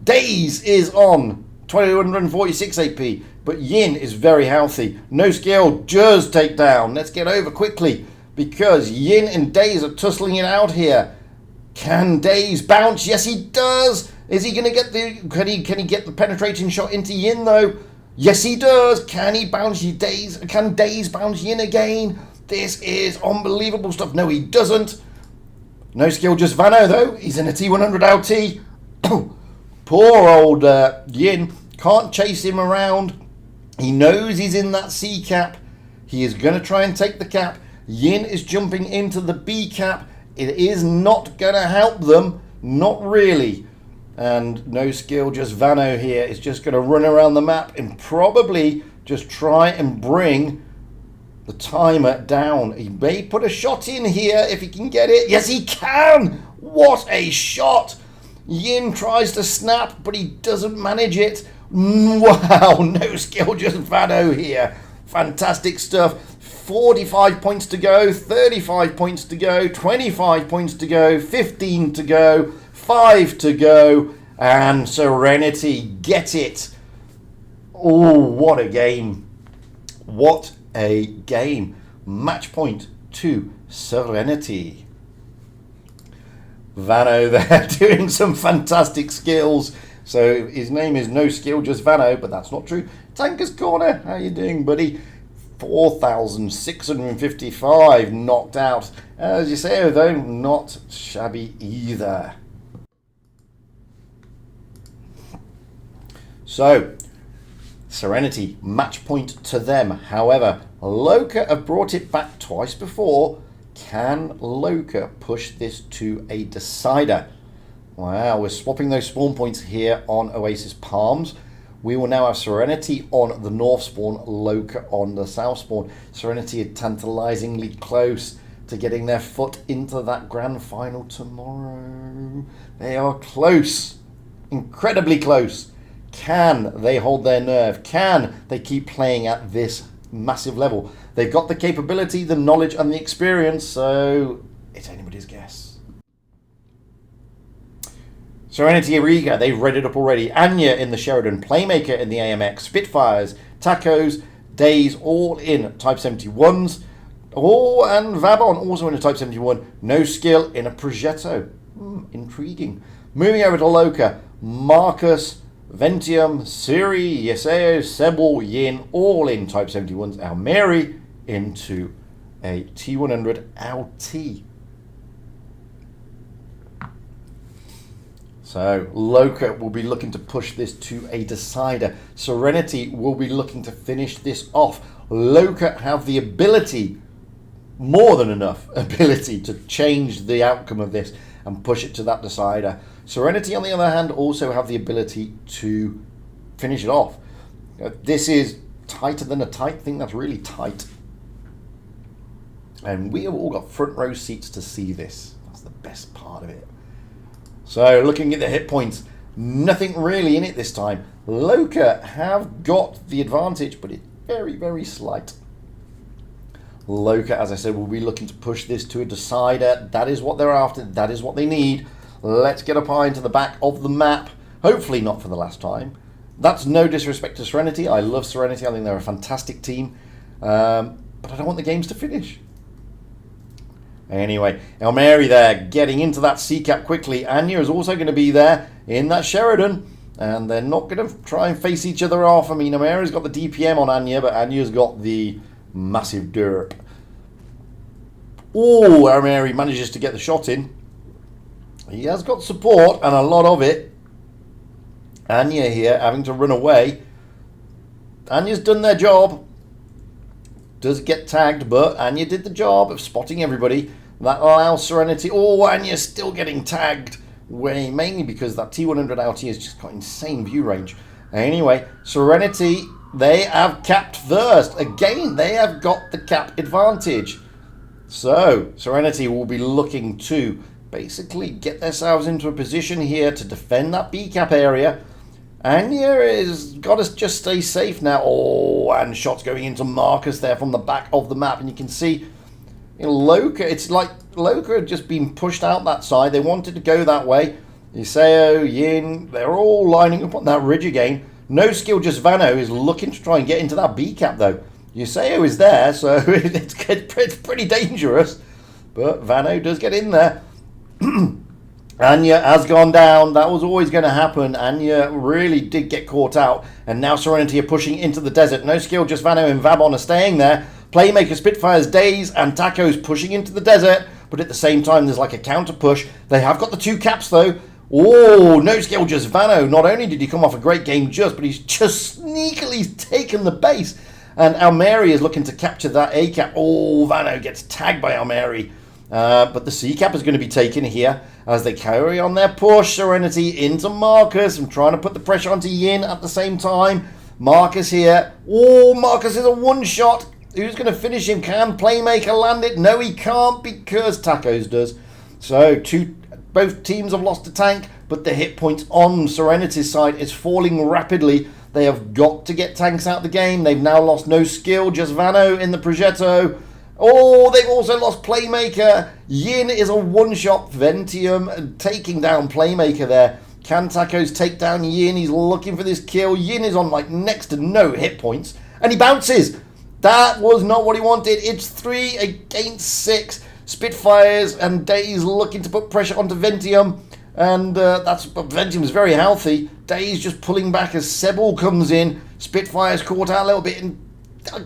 Days is on 246 AP. But Yin is very healthy. No skill, just take down. Let's get over quickly, because Yin and Days are tussling it out here. Can Days bounce? Yes, he does. Is he going to get the... Can he get the penetrating shot into Yin, though? Yes, he does. Can he bounce Days? Can Days bounce Yin again? This is unbelievable stuff. No, he doesn't. No skill, just Vano, though. He's in a T100 LT. Poor old Yin. Can't chase him around. He knows he's in that C cap. He is going to try and take the cap. Yin is jumping into the B cap. It is not going to help them. Not really. And no skill, just Vano here is just going to run around the map and probably just try and bring the timer down. He may put a shot in here if he can get it. Yes, he can! What a shot! Yin tries to snap, but he doesn't manage it. Wow, no skill, just Vano here. Fantastic stuff. 45 points to go, 35 points to go, 25 points to go, 15 to go, 5 to go, and Serenity get it. Oh, what a game. What a game. Match point to Serenity. Vano there doing some fantastic skills. So his name is No Skill, just Vano, but that's not true. Tanker's Corner, how you doing, buddy? 4,655 knocked out. As you say, though, not shabby either. So, Serenity, match point to them. However, Loka have brought it back twice before. Can Loka push this to a decider? Wow, we're swapping those spawn points here on Oasis Palms. We will now have Serenity on the north spawn, Loka on the south spawn. Serenity are tantalizingly close to getting their foot into that grand final tomorrow. They are close, incredibly close. Can they hold their nerve? Can they keep playing at this massive level? They've got the capability, the knowledge and the experience, so it's anybody's guess. Serenity Ariga, they've read it up already. Anya in the Sheridan, Playmaker in the AMX, Spitfires, Tacos, Days, all in Type 71s. Oh, and Vabon also in a Type 71. No Skill in a Progetto. Intriguing. Moving over to Loka, Marcus, Ventium, Siri, Yeseo, Sebel, Yin, all in Type 71s. Almeri into a T100 LT. So Loka will be looking to push this to a decider. Serenity will be looking to finish this off. Loka have the ability, more than enough ability, to change the outcome of this and push it to that decider. Serenity, on the other hand, also have the ability to finish it off. This is tighter than a tight thing. That's really tight. And we have all got front row seats to see this. That's the best part of it. So looking at the hit points, nothing really in it this time. Loka have got the advantage, but it's very, very slight. Loka, as I said, will be looking to push this to a decider. That is what they're after. That is what they need. Let's get up high into the back of the map. Hopefully not for the last time. That's no disrespect to Serenity. I love Serenity. I think they're a fantastic team. But I don't want the games to finish. Anyway, Almeri there, getting into that C-cap quickly. Anya is also going to be there in that Sheridan. And they're not going to try and face each other off. I mean, Almeri's got the DPM on Anya, but Anya's got the massive derp. Oh, Almeri manages to get the shot in. He has got support, and a lot of it. Anya here having to run away. Anya's done their job. Does get tagged, but Anya did the job of spotting everybody. That allows Serenity. Oh, Anya's still getting tagged. Mainly because that T100 LT has just got insane view range. Anyway, Serenity, they have capped first. Again, they have got the cap advantage. So, Serenity will be looking to basically get themselves into a position here to defend that B cap area. Anya has got to just stay safe now. Oh, and shots going into Marcus there from the back of the map. And you can see Loka, it's like Loka had just been pushed out that side. They wanted to go that way. Iseo, Yin, they're all lining up on that ridge again. No Skill, just Vano is looking to try and get into that B cap though. Iseo is there, so it's pretty dangerous. But Vano does get in there. Anya has gone down. That was always going to happen. Anya really did get caught out. And now Serenity are pushing into the desert. No Skill, just Vano and Vabon are staying there. Playmaker, Spitfires, Days and Tacos pushing into the desert. But at the same time, there's like a counter push. They have got the two caps though. Oh, No Skill, just Vano. Not only did he come off a great game but he's just sneakily taken the base. And Almeri is looking to capture that A cap. Oh, Vano gets tagged by Almeri. But the C cap is going to be taken here as they carry on their push. Serenity into Marcus. I'm trying to put the pressure onto Yin at the same time. Marcus here. Oh, Marcus is a one-shot. Who's going to finish him? Can Playmaker land it? No, he can't because Tacos does. So both teams have lost a tank, but the hit points on Serenity's side is falling rapidly. They have got to get tanks out of the game. They've now lost no skill. Just Vano in the Progetto. Oh, they've also lost Playmaker. Yin is a one-shot. Ventium taking down Playmaker there. Can Tacos take down Yin? He's looking for this kill. Yin is on like next to no hit points. And he bounces. That was not what he wanted. It's 3 against 6. Spitfires and Daze looking to put pressure onto Ventium. And Ventium is very healthy. Daze just pulling back as Sebel comes in. Spitfire's caught out a little bit. And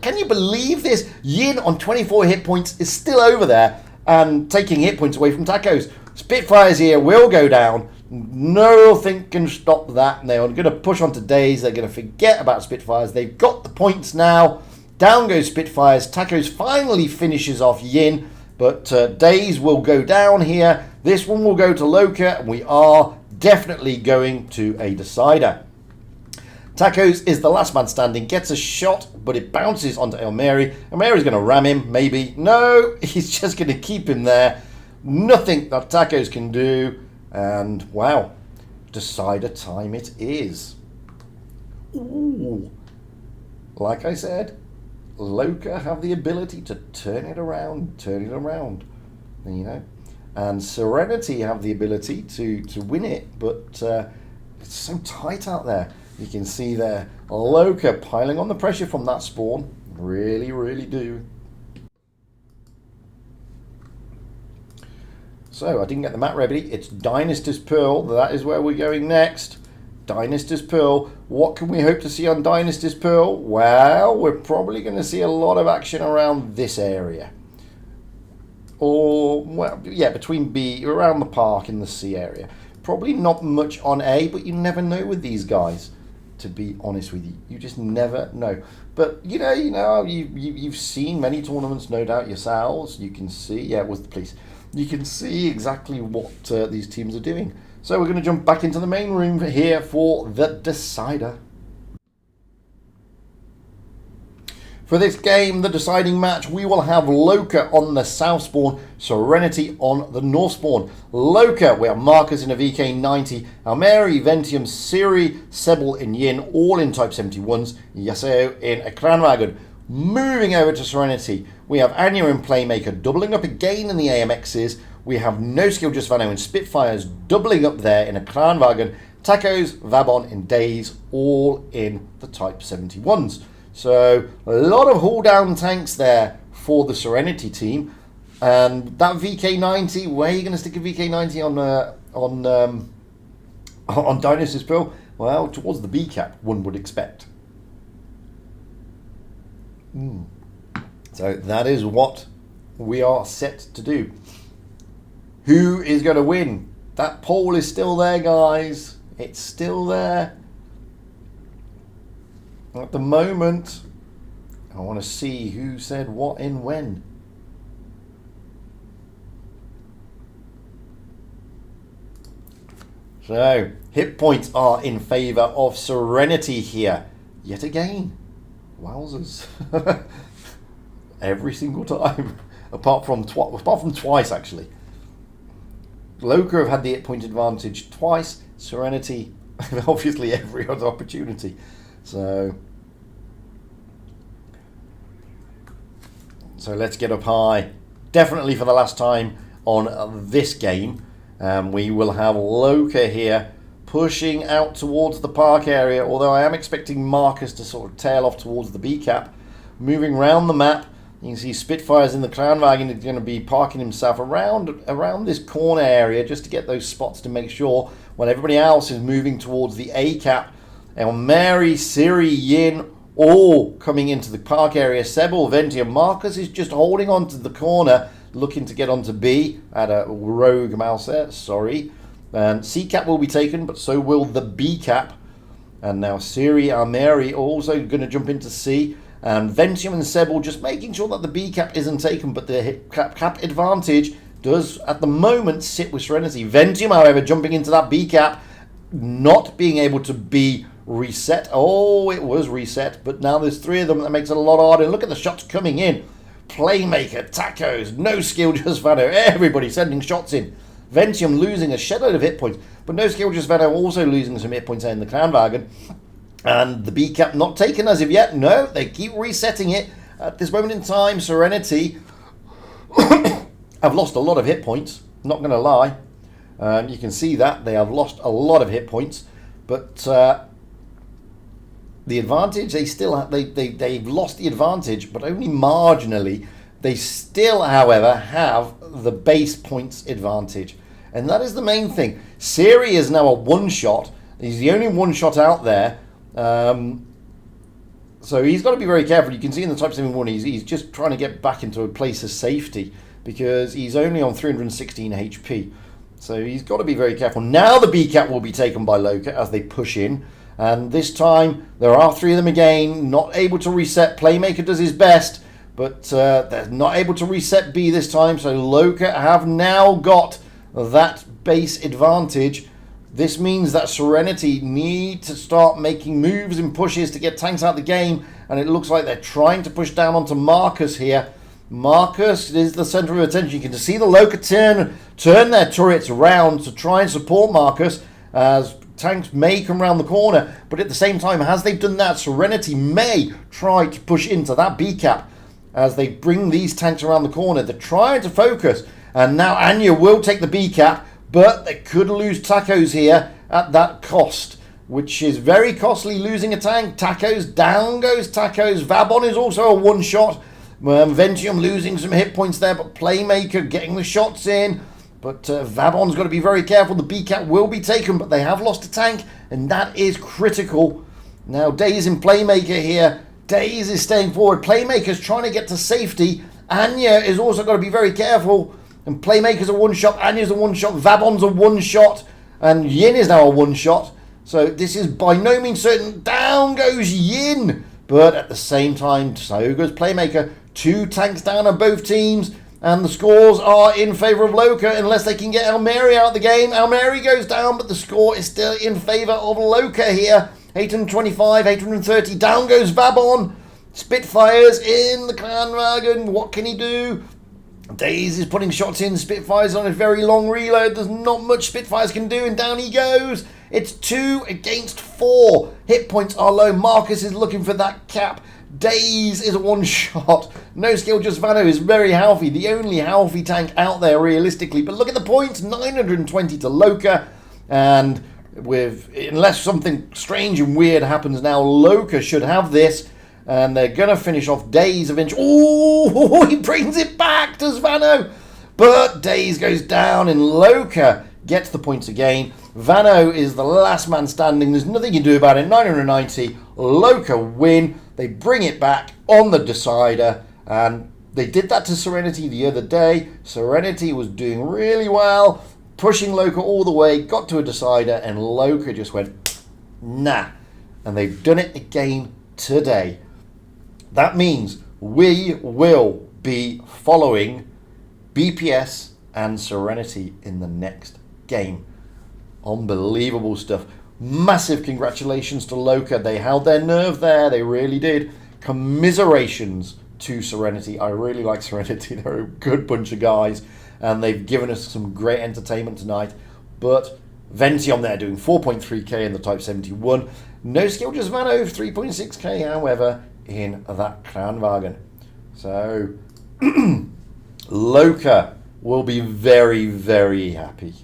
can you believe this? Yin on 24 hit points is still over there and taking hit points away from Tacos. Spitfires here will go down. Nothing can stop that. And they're going to push onto Daze. They're going to forget about Spitfires. They've got the points now. Down goes Spitfires. Tacos finally finishes off Yin. But Daze will go down here. This one will go to Loka. And we are definitely going to a decider. Tacos is the last man standing, gets a shot, but it bounces onto Elmeri. Elmeri's going to ram him, maybe. No, he's just going to keep him there. Nothing that Tacos can do. And, wow, decider time it is. Ooh. Like I said, Loka have the ability to turn it around, you know. And Serenity have the ability to win it, but it's so tight out there. You can see there, Loka piling on the pressure from that spawn. Really, really do. So, I didn't get the map ready. It's Dynasty's Pearl. That is where we're going next. Dynasty's Pearl. What can we hope to see on Dynasty's Pearl? Well, we're probably going to see a lot of action around this area. Or, well, yeah, between B, around the park in the C area. Probably not much on A, but you never know with these guys. To be honest with you, you just never know. But you've seen many tournaments, no doubt yourselves. You can see, yeah, it was the police. You can see exactly what these teams are doing. So we're going to jump back into the main room here for the decider. For this game, the deciding match, we will have Loka on the south spawn, Serenity on the north spawn. Loka, we have Marcus in a VK90, Almeri, Ventium, Siri, Sebel in Yin, all in Type 71s, Yaseo in a Kranwagen. Moving over to Serenity, we have Anya in Playmaker, doubling up again in the AMXs. We have No Skill Just Vano and Spitfires, doubling up there in a Kranwagen. Tacos, Vabon in Daze, all in the Type 71s. So a lot of haul down tanks there for the Serenity team, and that VK90. Where are you going to stick a VK90 on Dynasty's Pearl? Well, towards the B cap, one would expect. So that is what we are set to do. Who is going to win? That poll is still there, guys. It's still there. At the moment, I want to see who said what in when. So, hit points are in favour of Serenity here. Yet again. Wowzers. Every single time. Apart from twice, actually. Loka have had the hit point advantage twice. Serenity, obviously every other opportunity. So let's get up high. Definitely for the last time on this game. We will have Loka here pushing out towards the park area, although I am expecting Marcus to sort of tail off towards the B cap. Moving around the map, you can see Spitfires in the Kranwagen is going to be parking himself around this corner area just to get those spots to make sure when everybody else is moving towards the A cap. Elmeri, Siri, Yin, all coming into the park area. Sebel, Ventium, Marcus is just holding on to the corner, looking to get onto B. At a rogue mouse there, sorry. And C cap will be taken, but so will the B cap. And now Siri, Elmeri also going to jump into C. And Ventium and Sebel just making sure that the B cap isn't taken, but the cap advantage does at the moment sit with Serenity. Ventium, however, jumping into that B cap, not being able to be reset. Oh, it was reset, but now there's 3 of them. That makes it a lot harder. Look at the shots coming in. Playmaker, Tacos, No Skill, Just Vano. Everybody sending shots in. Ventium losing a shedload of hit points, but No Skill, Just Vano also losing some hit points in the Clanwagen. And the B cap not taken as of yet. No, they keep resetting it. At this moment in time, Serenity have lost a lot of hit points. Not going to lie. You can see that they have lost a lot of hit points, but the advantage they still have, they've lost the advantage, but only marginally. They still, however, have the base points advantage, and that is the main thing. Siri is now a one-shot. He's the only one-shot out there, so he's got to be very careful. You can see in the Type 71 he's just trying to get back into a place of safety because he's only on 316 HP. So he's got to be very careful. Now the B-cap will be taken by Loka as they push in. And this time, there are 3 of them again. Not able to reset. Playmaker does his best. But they're not able to reset B this time. So Loka have now got that base advantage. This means that Serenity need to start making moves and pushes to get tanks out of the game. And it looks like they're trying to push down onto Marcus here. Marcus is the center of attention. You can see the Loka turn their turrets around to try and support Marcus as tanks may come around the corner. But at the same time, as they've done that, Serenity may try to push into that B cap as they bring these tanks around the corner. They're trying to focus. And now Anya will take the B cap, but they could lose Tacos here at that cost, which is very costly, losing a tank. Tacos, down goes Tacos. Vabon is also a one-shot. Ventium losing some hit points there, but Playmaker getting the shots in. But Vabon's got to be very careful. The B-cap will be taken, but they have lost a tank, and that is critical. Now, Daze in Playmaker here. Daze is staying forward. Playmaker's trying to get to safety. Anya is also got to be very careful. And Playmaker's a one-shot. Anya's a one-shot. Vabon's a one-shot. And Yin is now a one-shot. So this is by no means certain. Down goes Yin. But at the same time, so goes Playmaker. 2 tanks down on both teams, and the scores are in favour of Loka unless they can get Almeri out of the game. Almeri goes down, but the score is still in favour of Loka here. 825, 830, down goes Vabon. Spitfires in the Clanwagen. What can he do? Daze is putting shots in. Spitfires on a very long reload. There's not much Spitfires can do, and down he goes. It's 2 against 4. Hit points are low. Marcus is looking for that cap. Daze is a one-shot. No Skill, Just Vano is very healthy. The only healthy tank out there, realistically. But look at the points. 920 to Loka. And unless something strange and weird happens now, Loka should have this. And they're going to finish off Daze eventually. Oh, he brings it back to Vano. But Daze goes down and Loka gets the points again. Vano is the last man standing. There's nothing you can do about it. 990. Loka win. They bring it back on the decider. And they did that to Serenity the other day. Serenity was doing really well, pushing Loka all the way, got to a decider, and Loka just went, nah. And they've done it again today. That means we will be following BPS and Serenity in the next game. Unbelievable stuff. Massive congratulations to Loka. They held their nerve there. They really did. Commiserations to Serenity. I really like Serenity. They're a good bunch of guys. And they've given us some great entertainment tonight. But Ventium there doing 4.3k in the Type 71. No Skill, Just Vano, 3.6k, however, in that Clanwagen. So, Loka will be very, very happy.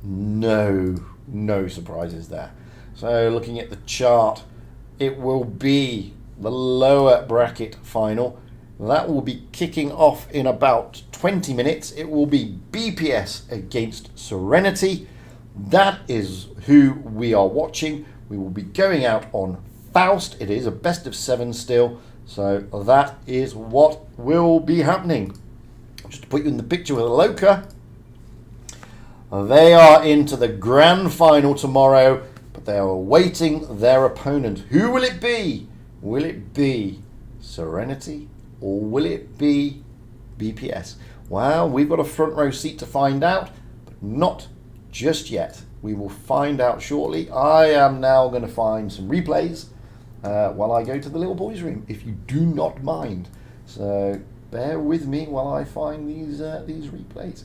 No surprises there. So looking at the chart, it will be the lower bracket final. That will be kicking off in about 20 minutes. It will be BPS against Serenity. That is who we are watching. We will be going out on Faust. It is a best of 7 still. So that is what will be happening. Just to put you in the picture with Loka. They are into the grand final tomorrow, but they are awaiting their opponent. Who will it be? Will it be Serenity or will it be BPS? Well, we've got a front row seat to find out, but not just yet. We will find out shortly. I am now going to find some replays while I go to the little boys' room, if you do not mind. So bear with me while I find these replays.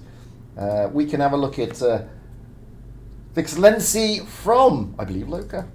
We can have a look at Excellency from, I believe, Loka.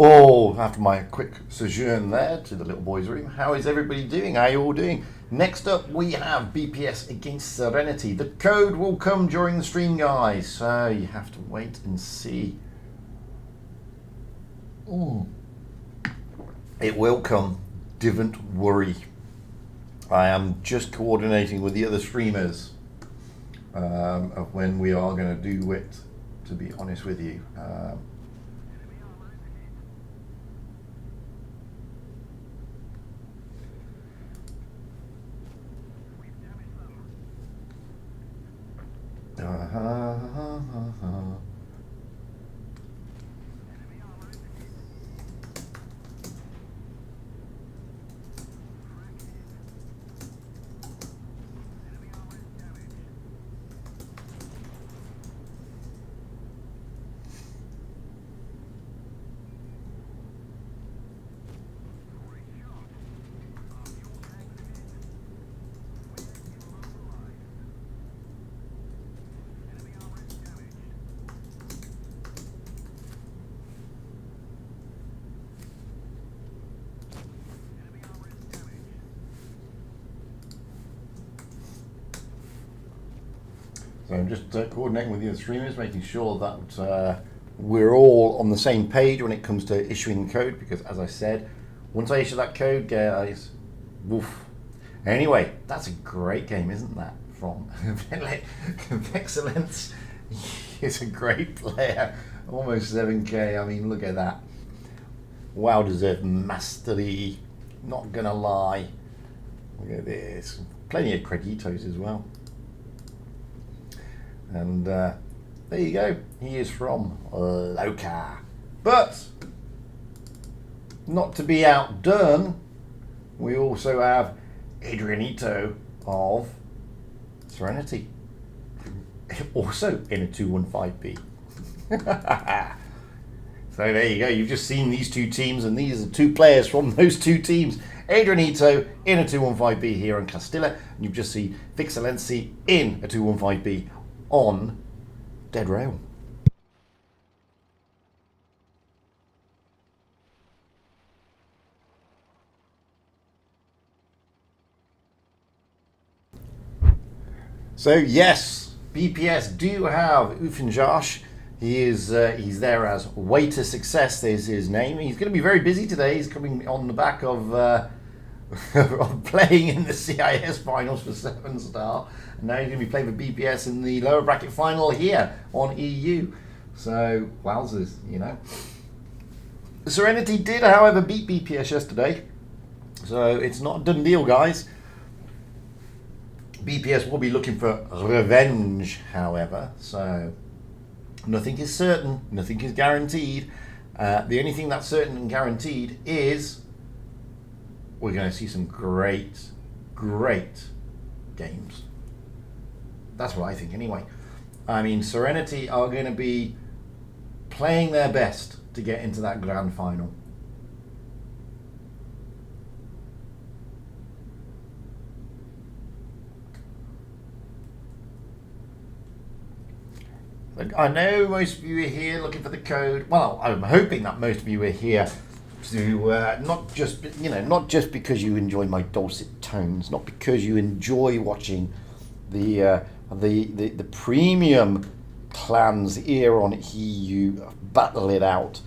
Oh, after my quick sojourn there to the little boys' room, how is everybody doing? How are you all doing? Next up, we have BPS against Serenity. The code will come during the stream, guys, so you have to wait and see. It will come. Don't worry. I am just coordinating with the other streamers of when we are going to do it, to be honest with you. So I'm just coordinating with the other streamers, making sure that we're all on the same page when it comes to issuing the code, because as I said, once I issue that code, guys, woof. Anyway, that's a great game, isn't that? From Excellence. He's a great player. Almost 7k. I mean, look at that. Wow, deserved mastery. Not gonna lie. Look at this. Plenty of creditos as well. And there you go. He is from Loka. But not to be outdone, we also have Adrianito of Serenity. Also in a 215B. So there you go. You've just seen these two teams, and these are two players from those two teams. Adrianito in a 215B here on Castilla, and you've just seen Fixalency in a 215B on Dead Rail. So yes, BPS do have Ufinjosh. He's there as Way to Success. There's his name. He's going to be very busy today. He's coming on the back of, of playing in the CIS finals for 7-star. And now he's going to be playing for BPS in the lower bracket final here on EU. So, wowzers, you know. Serenity did, however, beat BPS yesterday. So it's not a done deal, guys. BPS will be looking for revenge, however. So nothing is certain, nothing is guaranteed. The only thing that's certain and guaranteed is we're going to see some great games. That's what I think anyway. I mean, Serenity are going to be playing their best to get into that grand final. I know most of you are here looking for the code. Well, I'm hoping that most of you are here to not just because you enjoy my dulcet tones, not because you enjoy watching the premium clans here on EU battle it out.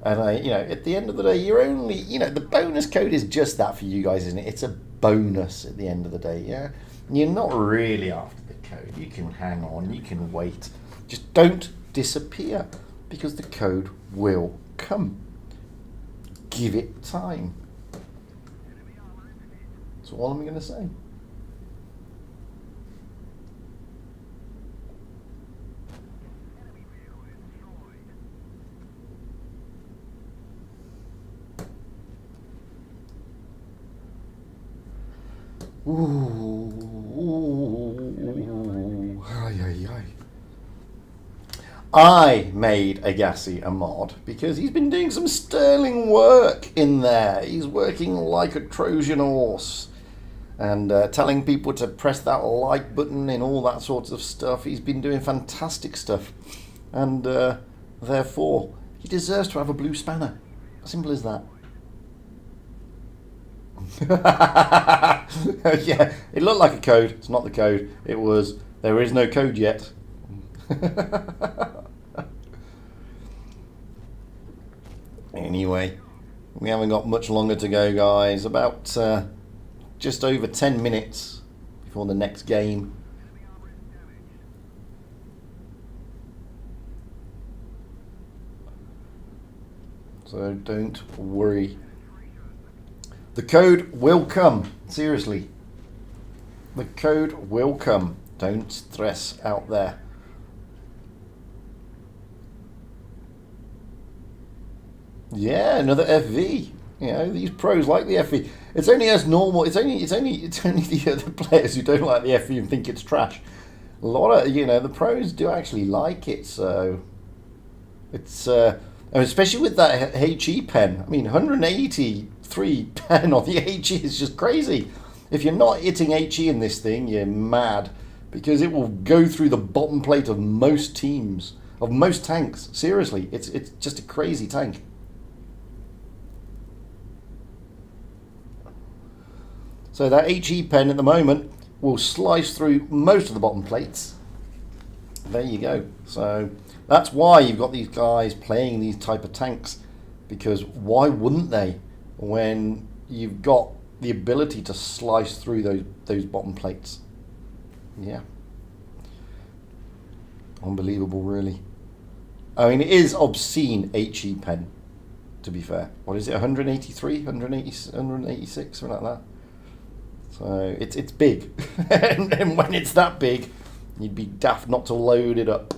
And at the end of the day, you're only, the bonus code is just that for you guys, isn't it? It's a bonus at the end of the day, yeah. And you're not really after the code. You can hang on, you can wait. Just don't disappear, because the code will come. Give it time. That's all I'm going to say. Ooh. Ay, ay, ay. I made Agassi a mod because he's been doing some sterling work in there. He's working like a Trojan horse and telling people to press that like button and all that sorts of stuff. He's been doing fantastic stuff, and therefore he deserves to have a blue spanner. Simple as that. Yeah, it looked like a code. It's not the code. It was, there is no code yet. Anyway, we haven't got much longer to go, guys. About just over 10 minutes before the next game. So don't worry. The code will come. Seriously. The code will come. Don't stress out there. Yeah, another FV. These pros like the FV. It's only us normal. It's only the other players who don't like the FV and think it's trash. A lot of the pros do actually like it. So it's especially with that HE pen. I mean, 183 pen on the HE is just crazy. If you're not hitting HE in this thing, you're mad, because it will go through the bottom plate of most teams, of most tanks. Seriously, it's just a crazy tank. So that HE pen at the moment will slice through most of the bottom plates, there you go. So that's why you've got these guys playing these type of tanks, because why wouldn't they when you've got the ability to slice through those bottom plates? Yeah. Unbelievable, really. I mean, it is obscene HE pen, to be fair. What is it, 183, 186, something like that? So it's big. and when it's that big, you'd be daft not to load it up.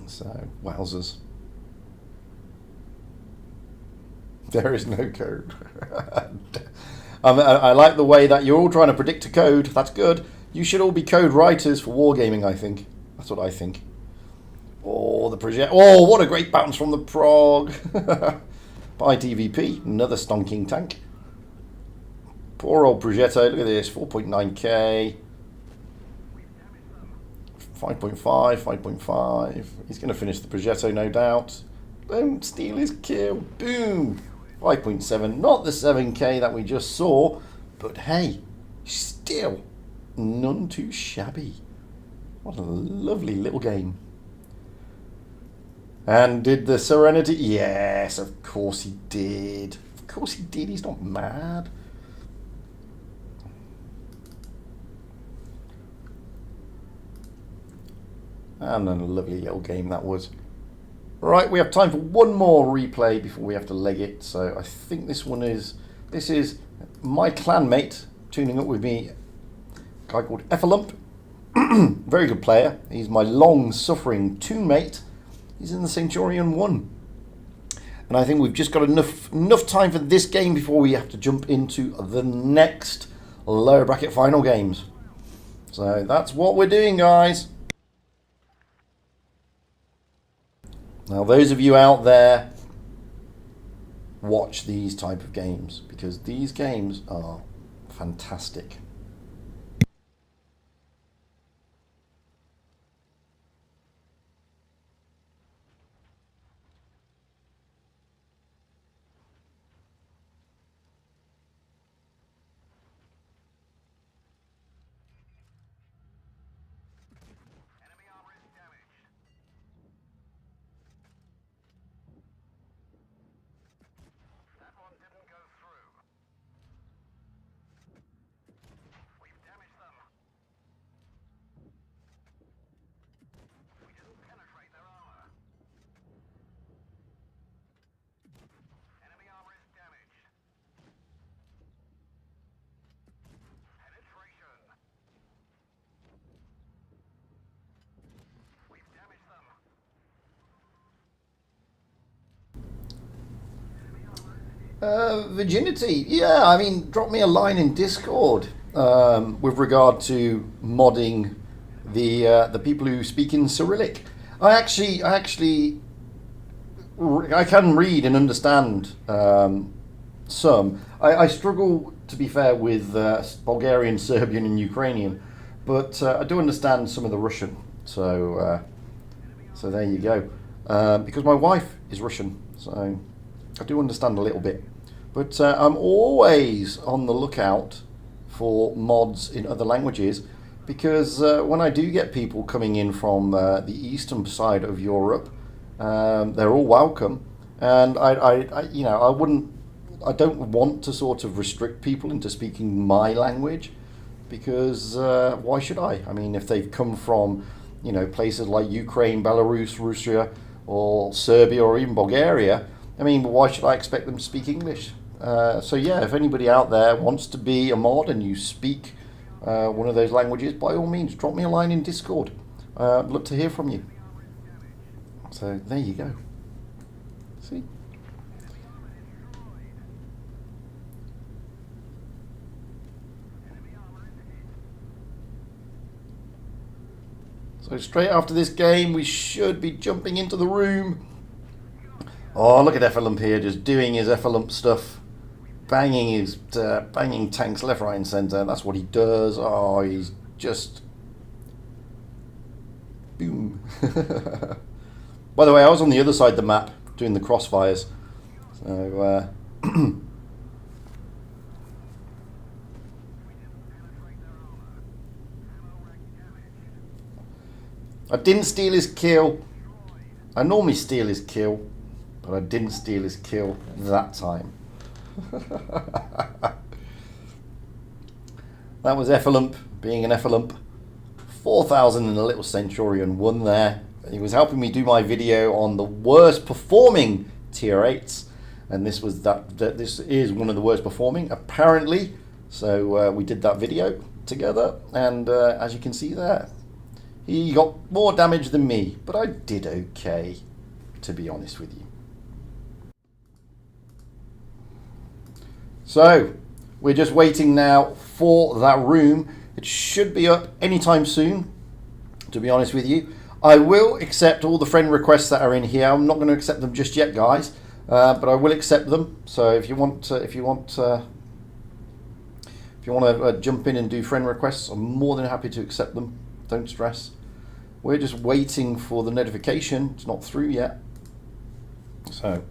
So, wowzers. There is no code. I like the way that you're all trying to predict a code. That's good. You should all be code writers for wargaming, I think. That's what I think. Oh, the project. Oh, what a great bounce from the Prague. By TVP. Another stonking tank. Poor old Progetto. Look at this. 4.9k. 5.5, 5.5. He's going to finish the Progetto, no doubt. Don't steal his kill. Boom. 5.7. Not the 7k that we just saw. But hey, still none too shabby. What a lovely little game. And did the Serenity? Yes, of course he did. Of course he did. He's not mad. And then a lovely little game that was. Right, we have time for one more replay before we have to leg it. So I think this is my clanmate tuning up with me, a guy called Effalump. Very good player. He's my long-suffering toon-mate. He's in the Centurion 1. And I think we've just got enough time for this game before we have to jump into the next lower bracket final games. So that's what we're doing, guys. Now, those of you out there, watch these type of games, because these games are fantastic. Virginity, yeah, I mean, drop me a line in Discord with regard to modding the people who speak in Cyrillic. I can read and understand some. I struggle, to be fair, with Bulgarian, Serbian, and Ukrainian, but I do understand some of the Russian. So there you go. Because my wife is Russian, so I do understand a little bit. But I'm always on the lookout for mods in other languages, because when I do get people coming in from the eastern side of Europe, they're all welcome, and I don't want to sort of restrict people into speaking my language, because why should I? I mean, if they've come from, places like Ukraine, Belarus, Russia, or Serbia, or even Bulgaria, I mean, why should I expect them to speak English? So yeah, if anybody out there wants to be a mod and you speak one of those languages, by all means, drop me a line in Discord. I'd love to hear from you. So there you go. See? So straight after this game, we should be jumping into the room. Oh, look at Effalump here, just doing his Effalump stuff. Banging tanks left, right and centre. That's what he does. Oh, he's just... Boom. By the way, I was on the other side of the map doing the crossfires. So, I didn't steal his kill. I normally steal his kill, but I didn't steal his kill that time. That was Effalump being an Effalump. 4,000 and a little Centurion won there. He was helping me do my video on the worst performing tier 8s, and this was this is one of the worst performing apparently. So we did that video together, and as you can see there, he got more damage than me, but I did okay, to be honest with you. So we're just waiting now for that room. It should be up anytime soon, to be honest with you. I will accept all the friend requests that are in here. I'm not going to accept them just yet, guys, but I will accept them. So if you want to jump in and do friend requests, I'm more than happy to accept them. Don't stress. We're just waiting for the notification. It's not through yet. So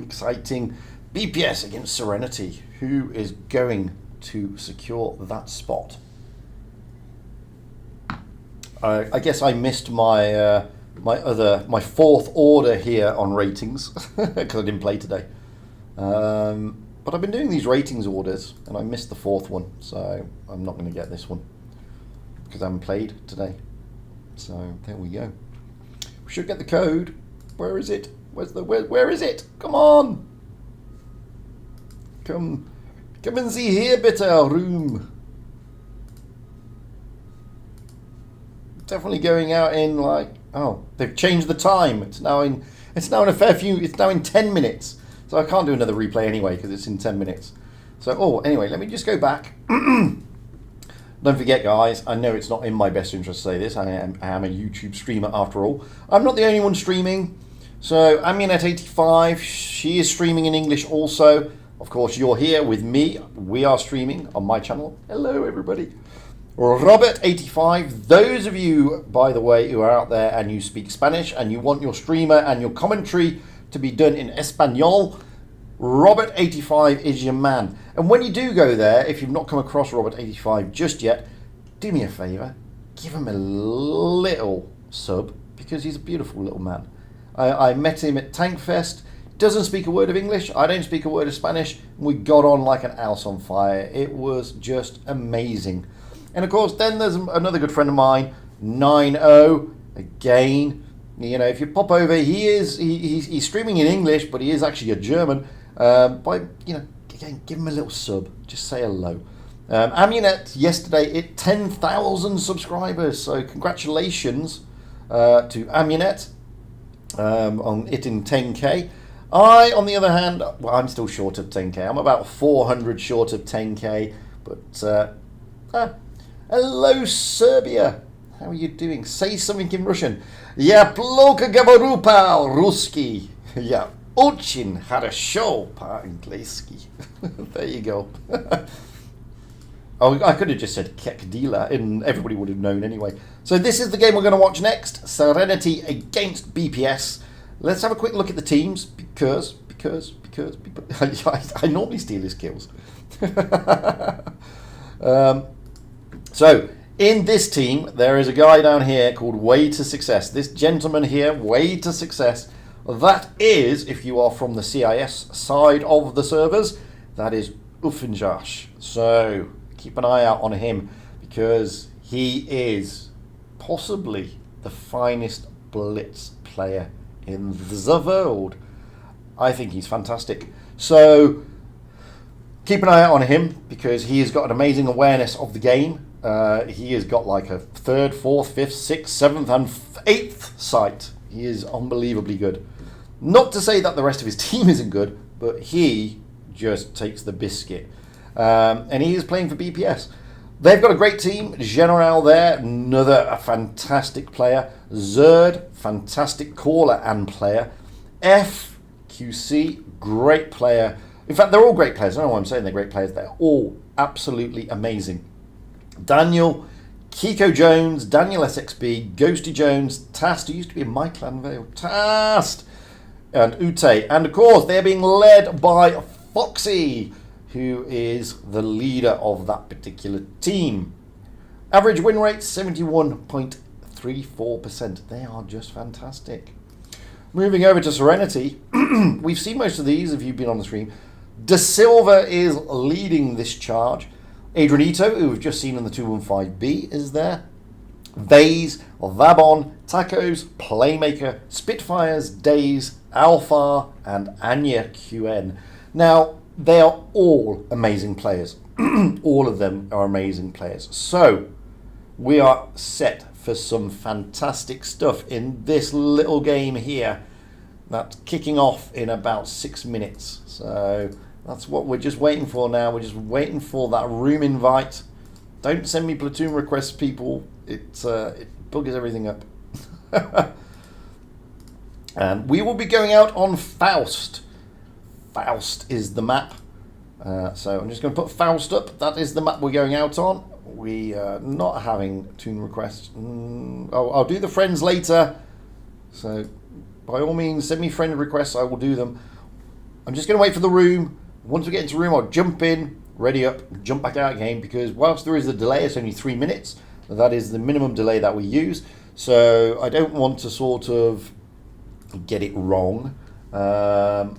exciting. BPS against Serenity. Who is going to secure that spot? I guess I missed my my fourth order here on ratings because I didn't play today. But I've been doing these ratings orders and I missed the fourth one, so I'm not going to get this one because I haven't played today. So there we go. We should get the code. Where is it? Where is it? Come on! Come and see here, bitte, room. Definitely going out in like, oh, they've changed the time. It's now in a fair few. It's now in 10 minutes. So I can't do another replay anyway because it's in 10 minutes. So anyway, let me just go back. Don't forget, guys, I know it's not in my best interest to say this. I am a YouTube streamer after all. I'm not the only one streaming. So Amunet85, she is streaming in English also. Of course, you're here with me. We are streaming on my channel. Hello, everybody. Robert85, those of you, by the way, who are out there and you speak Spanish and you want your streamer and your commentary to be done in Espanol, Robert85 is your man. And when you do go there, if you've not come across Robert85 just yet, do me a favour, give him a little sub, because he's a beautiful little man. I met him at Tankfest. Doesn't speak a word of English. I don't speak a word of Spanish. We got on like an house on fire. It was just amazing. And of course, then there's another good friend of mine, 9-0. Again, you know, if you pop over, he's streaming in English, but he is actually a German. Again, give him a little sub. Just say hello. Amunet yesterday hit 10,000 subscribers, so congratulations to Amunet on hitting 10k. I, on the other hand, well, I'm still short of 10k. I'm about 400 short of 10k, but hello, Serbia. How are you doing? Say something in Russian. Я плохо говорю по-русски. Я очень хорошо по-английски. There you go. Oh, I could have just said Kekdila and everybody would have known anyway. So this is the game we're going to watch next. Serenity against BPS. Let's have a quick look at the teams because I normally steal his kills. So in this team, there is a guy down here called Way to Success. This gentleman here, Way to Success, that is, if you are from the CIS side of the servers, that is Ufinjash. So keep an eye out on him because he is possibly the finest Blitz player in the world. I think he's fantastic. So keep an eye out on him because he has got an amazing awareness of the game. He has got like a 3rd, 4th, 5th, 6th, 7th and 8th sight. He is unbelievably good. Not to say that the rest of his team isn't good, but he just takes the biscuit. And he is playing for BPS. They've got a great team. General there, another fantastic player. Zerd, fantastic caller and player. FQC, great player. In fact, they're all great players. I don't know why I'm saying they're great players. They're all absolutely amazing. Daniel, Kiko Jones, Daniel SXB, Ghosty Jones, Tast, who used to be in my clan Vale, Tast, and Ute. And of course, they're being led by Foxy, who is the leader of that particular team. Average win rate 71.3%. 0.34%. They are just fantastic. Moving over to Serenity, we've seen most of these if you've been on the stream. De Silva is leading this charge. Adrianito, who we've just seen in the 215B, is there. Vase, Vabon, Tacos, Playmaker, Spitfires, Days, Alpha, and Anya QN. Now, they are all amazing players. All of them are amazing players. So, we are set for some fantastic stuff in this little game here. That's kicking off in about 6 minutes. So, that's what we're just waiting for now. We're just waiting for that room invite. Don't send me platoon requests, people. It buggers everything up. And we will be going out on Faust. Faust is the map. So I'm just going to put Faust up. That is the map we're going out on. We are not having tune requests. I'll do the friends later. So by all means, send me friend requests. I will do them. I'm just going to wait for the room. Once we get into the room, I'll jump in, ready up, jump back out again, because whilst there is a delay, it's only 3 minutes. That is the minimum delay that we use. So I don't want to sort of get it wrong. So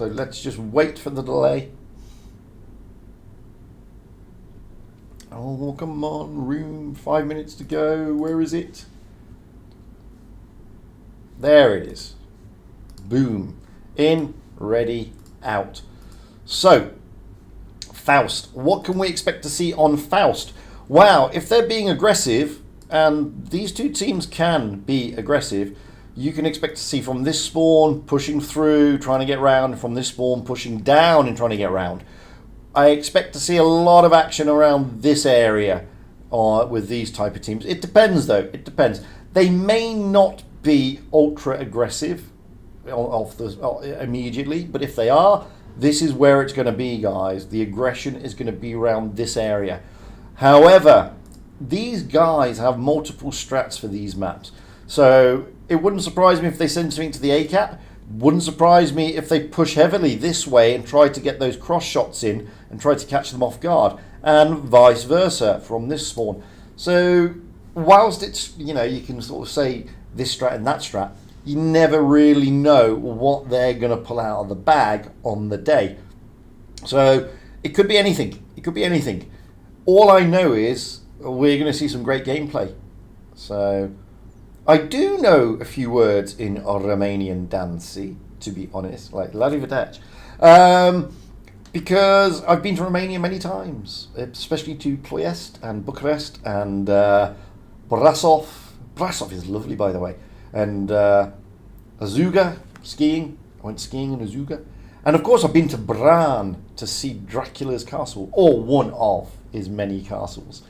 let's just wait for the delay. Oh, come on, room, 5 minutes to go. Where is it? There it is. Boom. In, ready, out. So, Faust. What can we expect to see on Faust? Wow, if they're being aggressive, and these two teams can be aggressive, you can expect to see from this spawn pushing through, trying to get round, from this spawn pushing down and trying to get round. I expect to see a lot of action around this area with these type of teams. It depends though, it depends. They may not be ultra aggressive immediately, but if they are, this is where it's going to be, guys. The aggression is going to be around this area. However, these guys have multiple strats for these maps. So it wouldn't surprise me if they send something to the ACAP. Wouldn't surprise me if they push heavily this way and try to get those cross shots in and try to catch them off guard, and vice versa from this spawn. So whilst it's, you know, you can sort of say this strat and that strat, you never really know what they're going to pull out of the bag on the day. So it could be anything. It could be anything. All I know is we're going to see some great gameplay. So I do know a few words in Romanian Dynasty, to be honest, like la rivedere. Because I've been to Romania many times, especially to Ploiest and Bucharest and Brasov. Brasov is lovely, by the way. And Azuga, skiing. I went skiing in Azuga. And of course I've been to Bran to see Dracula's castle, or one of his many castles.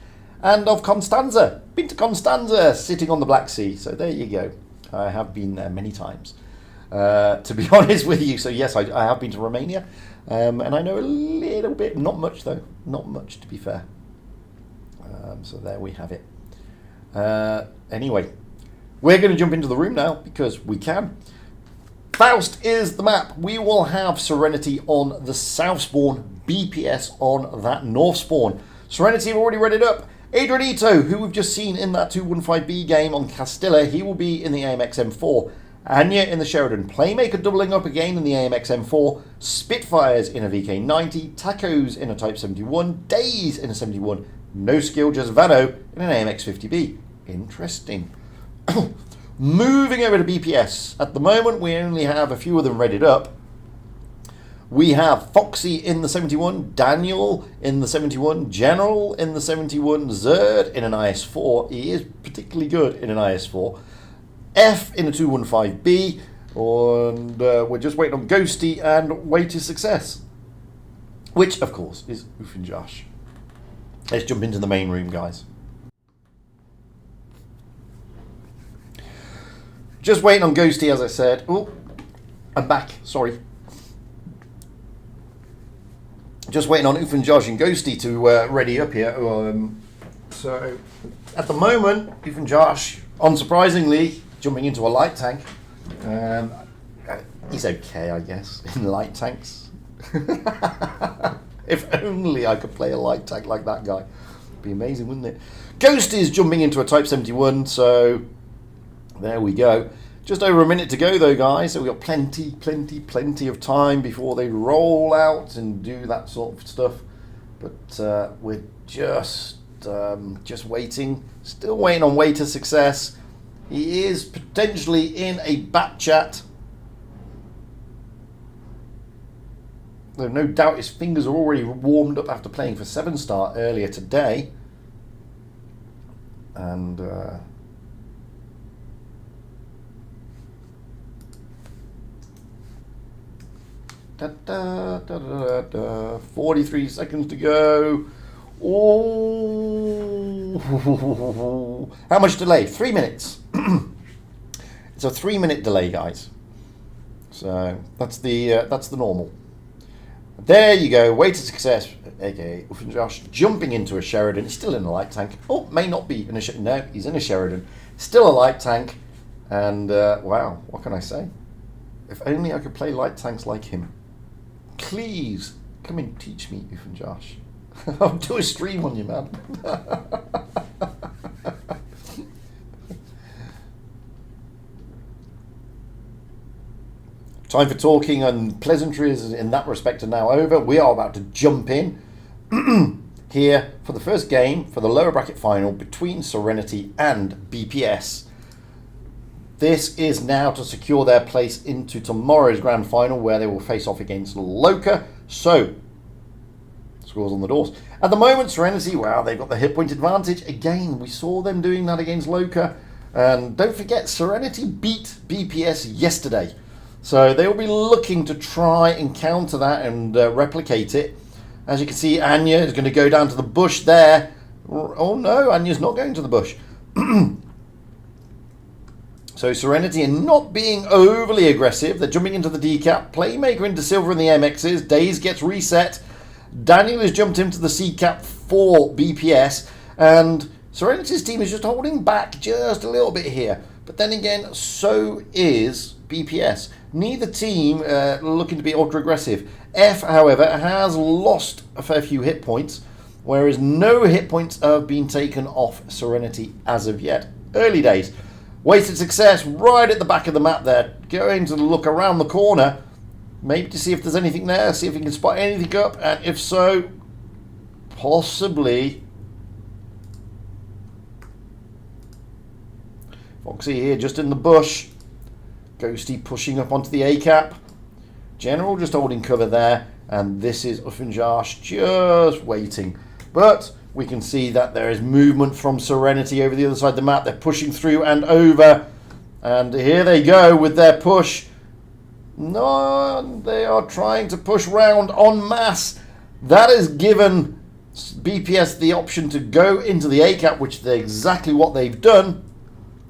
And of Constanza. Been to Constanza, sitting on the Black Sea. So there you go. I have been there many times, to be honest with you. So yes, I have been to Romania. And I know a little bit, not much though. Not much, to be fair. So there we have it. Anyway, we're going to jump into the room now, because we can. Faust is the map. We will have Serenity on the south spawn, BPS on that north spawn. Serenity have already read it up. Adrianito, who we've just seen in that 215B game on Castilla, he will be in the AMX M4. Anya in the Sheridan. Playmaker doubling up again in the AMX M4. Spitfires in a VK90. Tacos in a Type 71. Days in a 71. No skill, just Vano in an AMX 50B. Interesting. Moving over to BPS. At the moment, we only have a few of them readied up. We have Foxy in the 71, Daniel in the 71, General in the 71, Zerd in an IS-4. He is particularly good in an IS-4. F in a 215B, and we're just waiting on Ghosty and Way to Success, which, of course, is Oof and Josh. Let's jump into the main room, guys. Just waiting on Ghosty, as I said. Oh, I'm back, sorry. Just waiting on Oof and Josh and Ghosty to ready up here. So, at the moment, Oof and Josh, unsurprisingly, jumping into a light tank. He's okay, I guess, in light tanks. If only I could play a light tank like that guy. Be amazing, wouldn't it? Ghost is jumping into a Type 71, so there we go. Just over a minute to go though, guys, so we've got plenty of time before they roll out and do that sort of stuff. But we're just waiting, still waiting on Way to Success. He is potentially in a bat chat. Though no doubt his fingers are already warmed up after playing for 7-star earlier today. And 43 seconds to go. Oh, how much delay? 3 minutes. It's a 3-minute delay, guys. So that's the normal. There you go. Way to Success. Okay, Josh jumping into a Sheridan. He's still in a light tank. Oh, may not be in a Sheridan. No, he's in a Sheridan. Still a light tank. And wow, what can I say? If only I could play light tanks like him. Please come and teach me, and Josh. I'll do a stream on you, man. Time for talking and pleasantries in that respect are now over. We are about to jump in here for the first game for the lower bracket final between Serenity and BPS. This is now to secure their place into tomorrow's grand final where they will face off against Loka. So, scores on the doors. At the moment, Serenity, wow, they've got the hit point advantage. Again, we saw them doing that against Loka. And don't forget, Serenity beat BPS yesterday. So they will be looking to try and counter that and replicate it. As you can see, Anya is going to go down to the bush there. Oh no, Anya's not going to the bush. So Serenity are not being overly aggressive. They're jumping into the decap. Playmaker into silver in the MXs. Days gets reset. Daniel has jumped into the C cap for BPS. And Serenity's team is just holding back just a little bit here. But then again, so is BPS. Neither team looking to be ultra aggressive. F, however, has lost a fair few hit points, whereas no hit points have been taken off Serenity as of yet. Early days. Way to Success right at the back of the map there. Going to look around the corner, maybe to see if there's anything there, see if he can spot anything up, and if so, possibly. Foxy here just in the bush. Ghosty pushing up onto the A-cap. General just holding cover there. And this is Uffinjosh just waiting. But we can see that there is movement from Serenity over the other side of the map. They're pushing through and over. And here they go with their push. No, they are trying to push round en masse. That has given BPS the option to go into the A-cap, which is exactly what they've done.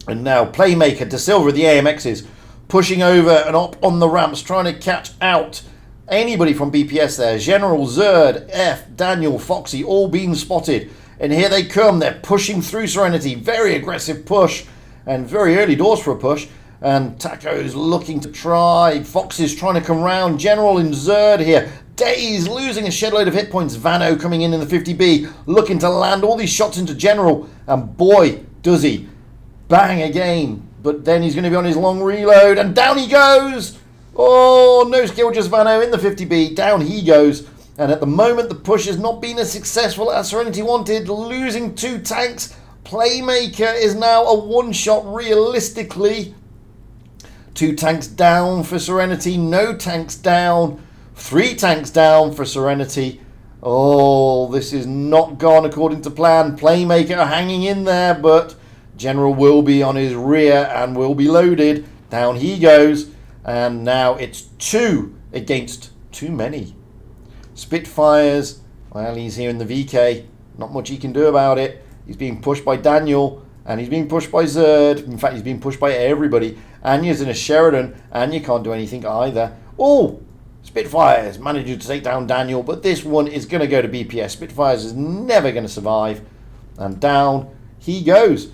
And now Playmaker, De Silva, the AMXs, pushing over and up on the ramps, trying to catch out anybody from BPS there. General, Zerd, F, Daniel, Foxy, all being spotted. And here they come. They're pushing through Serenity. Very aggressive push. And very early doors for a push. And Taco's looking to try. Foxy's trying to come round. General and Zerd here. Days losing a shed load of hit points. Vano coming in the 50B. Looking to land all these shots into General. And boy, does he. Bang again. But then he's going to be on his long reload. And down he goes. Oh, no skill, just Vano in the 50B. Down he goes. And at the moment, the push has not been as successful as Serenity wanted. Losing 2 tanks. Playmaker is now a one-shot realistically. 2 tanks down for Serenity. No tanks down. 3 tanks down for Serenity. Oh, this is not gone according to plan. Playmaker hanging in there, but General will be on his rear and will be loaded. Down he goes. And now it's 2 against too many. Spitfires, well, he's here in the VK. Not much he can do about it. He's being pushed by Daniel. And he's being pushed by Zerd. In fact, he's being pushed by everybody. Anya's in a Sheridan. Anya can't do anything either. Oh, Spitfires managing to take down Daniel. But this one is going to go to BPS. Spitfires is never going to survive. And down he goes.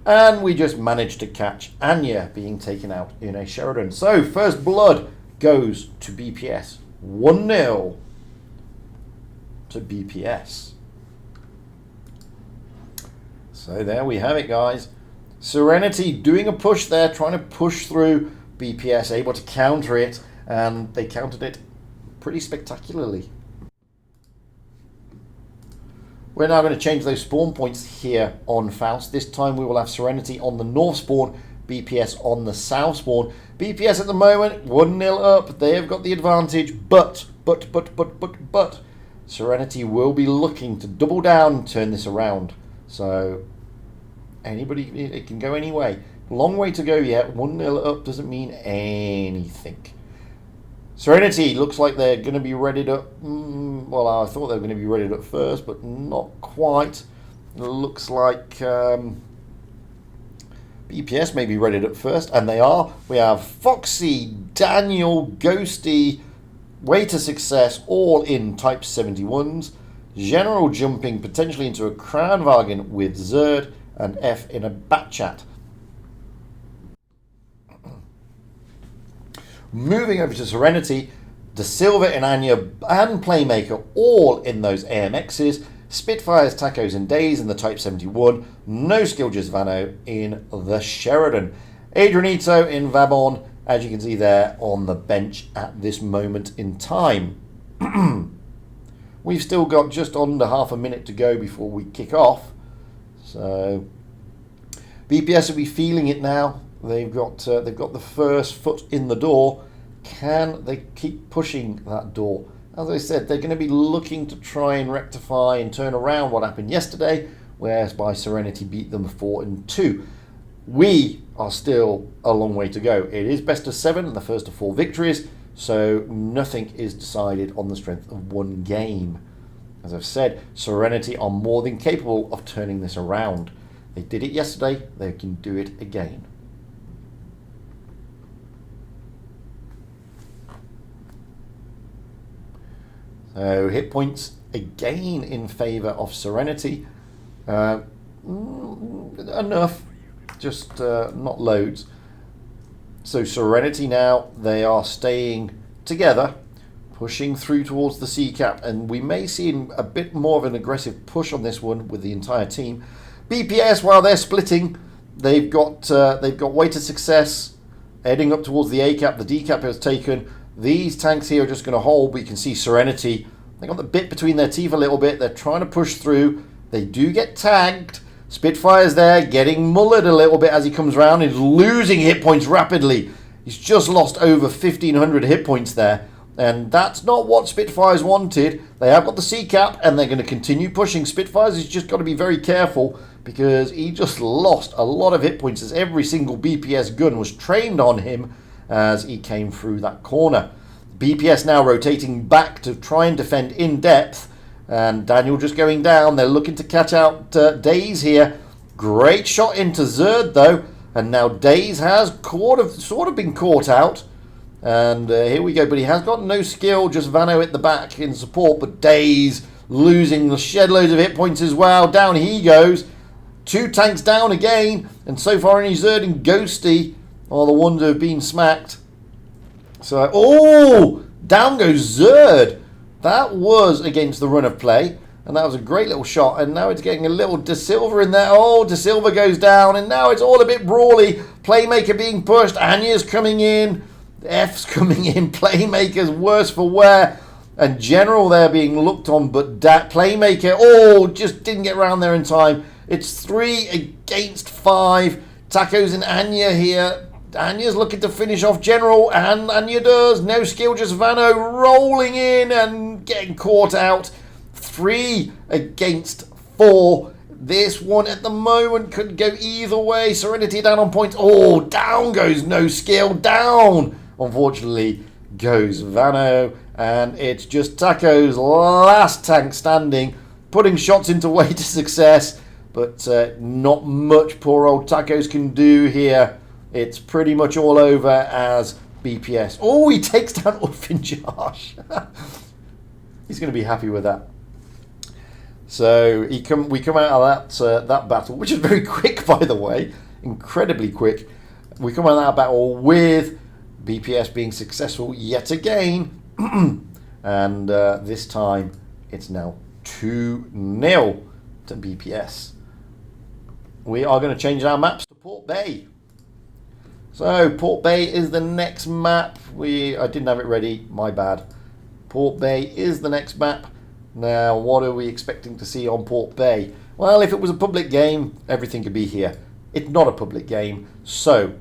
And we just managed to catch Anya being taken out in a Sheridan. So, first blood goes to BPS. 1-0 to BPS. So there we have it, guys. Serenity doing a push there, trying to push through. BPS able to counter it, and they countered it pretty spectacularly. We're now going to change those spawn points here on Faust. This time we will have Serenity on the north spawn, BPS on the south spawn. BPS at the moment 1-0 up. They have got the advantage, but Serenity will be looking to double down and turn this around. So anybody, it can go any way. Long way to go yet. 1-0 up doesn't mean anything. Serenity looks like they're going to be readied up. Well, I thought they were going to be readied up first, but not quite. It looks like BPS may be readied up first, and they are. We have Foxy, Daniel, Ghosty, Way to Success, all in Type 71s. General jumping potentially into a Kranwagen with Zerd, and F in a Batchat. Moving over to Serenity, De Silva and Anya and Playmaker all in those AMXs. Spitfires, Tacos and Days in the Type 71. No skill, just Vano in the Sheridan. Adrianito in Vabon, as you can see there on the bench at this moment in time. We've still got just under half a minute to go before we kick off. So BPS will be feeling it now. They've got the first foot in the door. Can they keep pushing that door? As I said, they're going to be looking to try and rectify and turn around what happened yesterday, whereby Serenity beat them 4-2. We are still a long way to go. It is best of 7 and the first of 4 victories, so nothing is decided on the strength of one game. As I've said, Serenity are more than capable of turning this around. They did it yesterday, they can do it again. So hit points again in favour of Serenity. Enough, just not loads. So Serenity now, they are staying together, pushing through towards the C cap, and we may see a bit more of an aggressive push on this one with the entire team. BPS, while they're splitting, they've got Way to Success heading up towards the A cap. The D cap has taken. These tanks here are just going to hold, but you can see Serenity, they got the bit between their teeth a little bit. They're trying to push through. They do get tagged. Spitfire's there, getting mullered a little bit as he comes around. He's losing hit points rapidly. He's just lost over 1,500 hit points there. And that's not what Spitfires wanted. They have got the C cap, and they're going to continue pushing. Spitfires has just got to be very careful, because he just lost a lot of hit points as every single BPS gun was trained on him as he came through that corner. BPS now rotating back to try and defend in depth, and Daniel just going down. They're looking to catch out Days here. Great shot into Zerd though, and now Days has sort of been caught out, and here we go, but he has got no skill, just Vano at the back in support, but Days losing the shed loads of hit points as well. Down he goes. 2 tanks down again, and so far only Zerd and Ghosty are the ones who have been smacked. So, oh, down goes Zerd. That was against the run of play, and that was a great little shot, and now it's getting a little De Silva in there. Oh, De Silva goes down, and now it's all a bit brawly. Playmaker being pushed, Anya's coming in, F's coming in, Playmaker's worse for wear, and General there being looked on, but Playmaker, oh, just didn't get around there in time. It's 3 against 5. Tacos and Anya here. Anya's looking to finish off General, and Anya does. No skill, just Vano rolling in and getting caught out. 3 against 4. This one at the moment could go either way. Serenity down on points. Oh, down goes No Skill. Down, unfortunately, goes Vano. And it's just Tacos, last tank standing, putting shots into Way to Success. But not much poor old Tacos can do here. It's pretty much all over as BPS. Oh, he takes down Uffinjarsh. He's going to be happy with that. So we come out of that battle, which is very quick, by the way, incredibly quick. We come out of that battle with BPS being successful yet again, and this time it's now 2-0 to BPS. we are going to change our maps to Port Bay. So Port Bay is the next map. I didn't have it ready, my bad. Port Bay is the next map. Now, what are we expecting to see on Port Bay? Well, if it was a public game, everything could be here. It's not a public game, so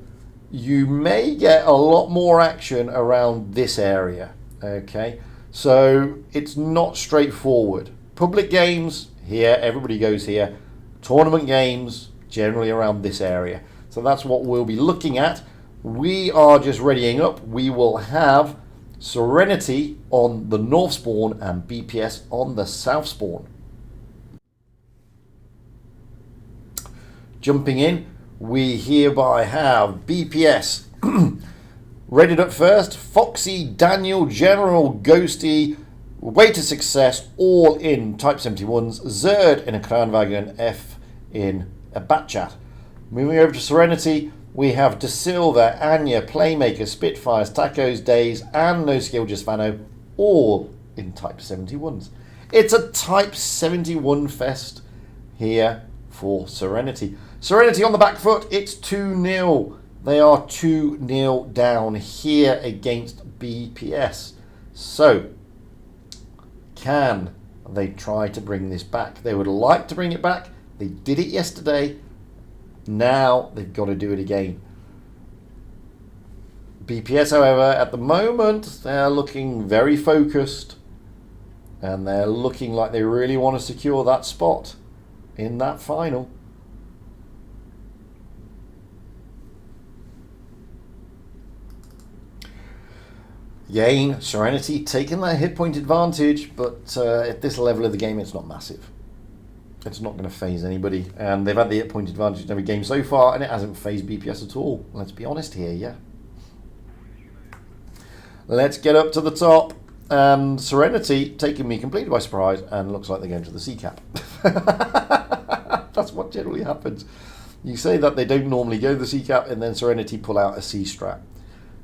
you may get a lot more action around this area. Okay, so it's not straightforward. Public games here, everybody goes here. Tournament games generally around this area. So that's what we'll be looking at. We are just readying up. We will have Serenity on the north spawn and BPS on the south spawn. Jumping in, we hereby have BPS readied up first. Foxy, Daniel, General, Ghosty, Way to Success, all in Type 71s. Zerd in a Kranwagen, F in a Batchat. Moving over to Serenity, we have De Silva, Anya, Playmaker, Spitfires, Tacos, Days, and No Skill Just Vano, all in Type 71s. It's a Type 71 fest here for Serenity. Serenity on the back foot, it's 2-0. They are 2-0 down here against BPS. So, can they try to bring this back? They would like to bring it back. They did it yesterday. Now they've got to do it again. BPS, however, at the moment, they're looking very focused. And they're looking like they really want to secure that spot in that final. Again, Serenity taking that hit point advantage, but at this level of the game, it's not massive. It's not going to phase anybody. And they've had the hit point advantage in every game so far, and it hasn't phased BPS at all. Let's be honest here, yeah. Let's get up to the top. And Serenity taking me completely by surprise, and looks like they're going to the C cap. That's what generally happens. You say that they don't normally go to the C cap, and then Serenity pull out a C strat.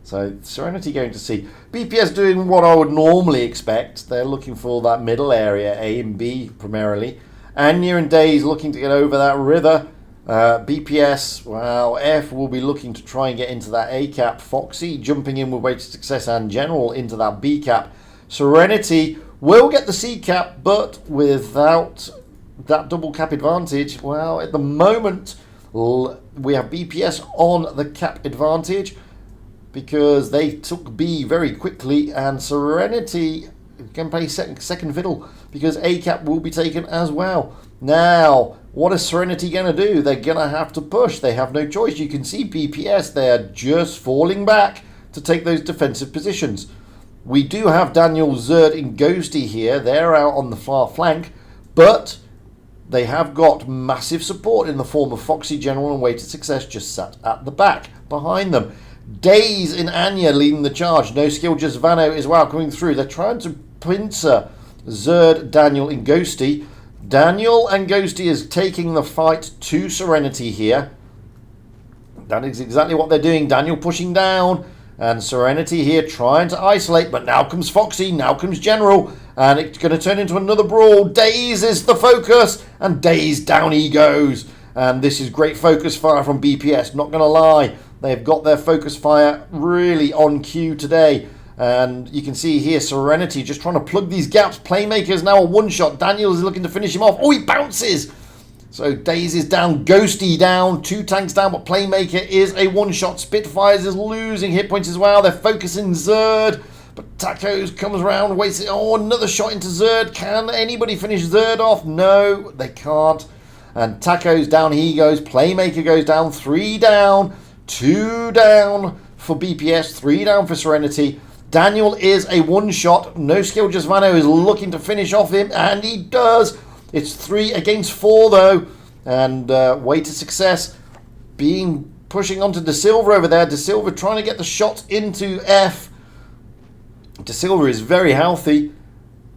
So Serenity going to C. BPS doing what I would normally expect. They're looking for that middle area, A and B primarily. Anya and Days looking to get over that river. BPS, well, F will be looking to try and get into that A cap. Foxy jumping in with Way to Success and General into that B cap. Serenity will get the C cap, but without that double cap advantage. Well, at the moment, we have BPS on the cap advantage, because they took B very quickly, and Serenity can play second fiddle because A cap will be taken as well. Now, what is Serenity going to do? They're going to have to push. They have no choice. You can see BPS, they're just falling back to take those defensive positions. We do have Daniel, Zerd, and Ghosty here. They're out on the far flank, but they have got massive support in the form of Foxy, General, and Way to Success just sat at the back behind them. Days in Anya leading the charge. No Skill Just Vano is well coming through. They're trying to pincer Zerd, Daniel, and Ghosty. Daniel and Ghosty is taking the fight to Serenity here. That is exactly what they're doing. Daniel pushing down, and Serenity here trying to isolate, but now comes Foxy, now comes General, and it's going to turn into another brawl. Days is the focus, and Days down he goes. And this is great focus fire from BPS, not going to lie. They've got their focus fire really on cue today. And you can see here Serenity just trying to plug these gaps. Playmaker's now a one-shot. Daniel is looking to finish him off. Oh, he bounces! So Days is down, Ghosty down, 2 tanks down, but Playmaker is a one-shot. Spitfires is losing hit points as well. They're focusing Zerd, but Tacos comes around, waits it. Oh, another shot into Zerd. Can anybody finish Zerd off? No, they can't. And Tacos down he goes. Playmaker goes down, 3 down. 2 down for BPS, 3 down for Serenity. Daniel is a one-shot. No Skill Just Vano is looking to finish off him, and he does. It's 3 against 4 though. And Way to Success pushing onto De Silva over there. De Silva trying to get the shot into F. De Silva is very healthy,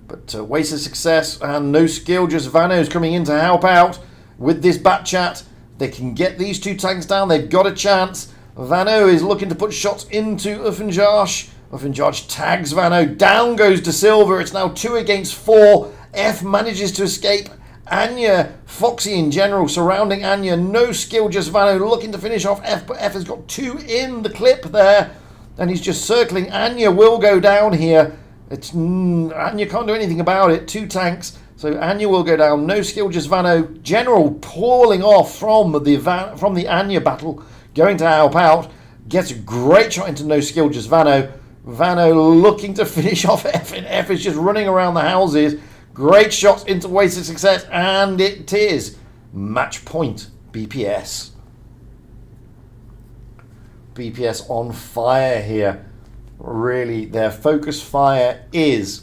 but Way to Success and No Skill Just Vano is coming in to help out with this bat chat. They can get these 2 tanks down. They've got a chance. Vano is looking to put shots into Uffenjarsch. Uffenjarsch tags Vano. Down goes De Silva. It's now 2 against 4. F manages to escape. Anya, Foxy in general surrounding Anya. No skill, just Vano looking to finish off F, but F has got 2 in the clip there. And he's just circling. Anya will go down here. Anya can't do anything about it. 2 tanks. So Anya will go down. No skill, just Vano. General pulling off from the Anya battle. Going to help out. Gets a great shot into no skill, just Vano. Vano looking to finish off F, and F is just running around the houses. Great shots into wasted success, and it is match point BPS. BPS on fire here. Really, their focus fire is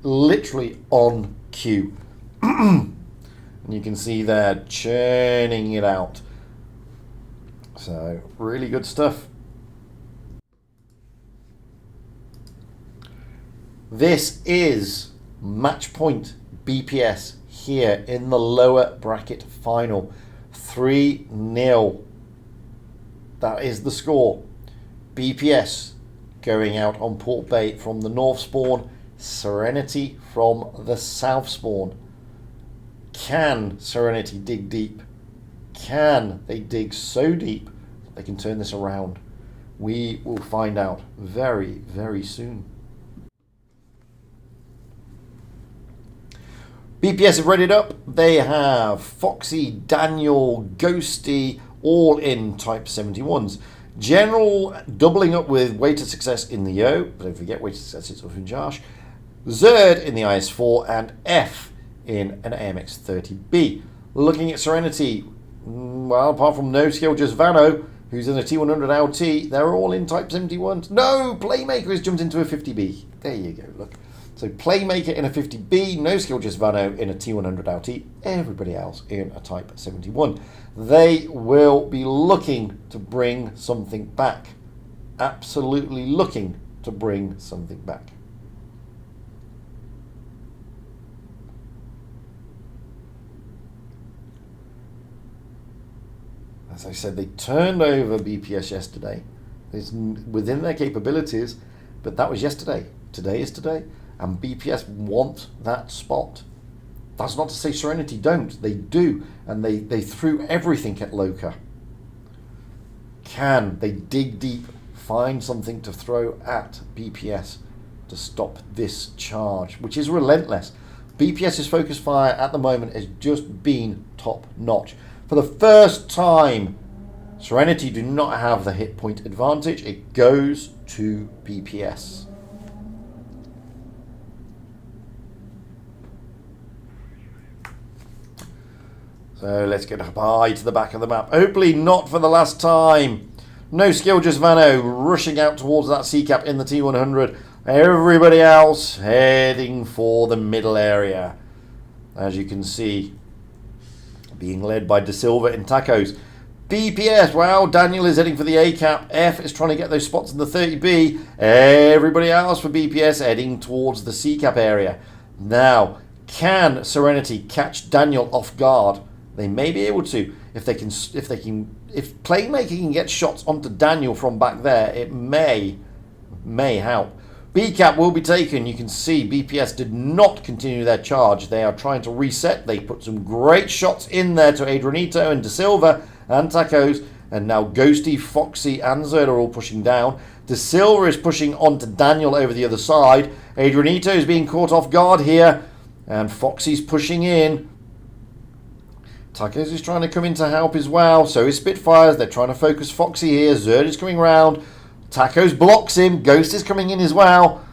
literally on cue. And you can see they're churning it out. So, really good stuff. This is match point BPS here in the lower bracket final. 3-0. That is the score. BPS going out on Port Bay from the north spawn. Serenity from the south spawn. Can Serenity dig deep? Can they dig so deep that they can turn this around? We will find out very, very soon. BPS have readied up. They have Foxy, Daniel, Ghosty, all in Type 71s. General doubling up with weighted success in the Yo. Don't forget weighted success is in Josh. Zerd in the IS-4 and F in an AMX-30B. Looking at Serenity, well, apart from no skill, just Vano, who's in a T100 LT, they're all in Type 71s. No, Playmaker has jumped into a 50B. There you go, look. So Playmaker in a 50B, no skill, just Vano in a T100 LT, everybody else in a Type 71. They will be looking to bring something back. Absolutely looking to bring something back. As I said, they turned over BPS yesterday. It's within their capabilities, but that was yesterday. Today is today. And BPS want that spot. That's not to say Serenity don't. They do. And they threw everything at Loka. Can they dig deep, find something to throw at BPS to stop this charge, which is relentless. BPS's focus fire at the moment has just been top notch. For the first time, Serenity do not have the hit point advantage. It goes to BPS. So let's get up high to the back of the map. Hopefully not for the last time. No skill, just Vano rushing out towards that C-cap in the T100. Everybody else heading for the middle area. As you can see, being led by De Silva in tacos. BPS, wow, Daniel is heading for the A-cap. F is trying to get those spots in the 30B. Everybody else for BPS heading towards the C-cap area. Now, can Serenity catch Daniel off guard? They may be able to. If Playmaker can get shots onto Daniel from back there, it may help. B-cap will be taken. You can see BPS did not continue their charge. They are trying to reset. They put some great shots in there to Adrianito and De Silva and Tacos. And now Ghosty, Foxy and Zerd are all pushing down. De Silva is pushing onto Daniel over the other side. Adrianito is being caught off guard here. And Foxy's pushing in. Tacos is trying to come in to help as well. So is Spitfires. They're trying to focus Foxy here. Zerd is coming round. Tacos blocks him. Ghost is coming in as well.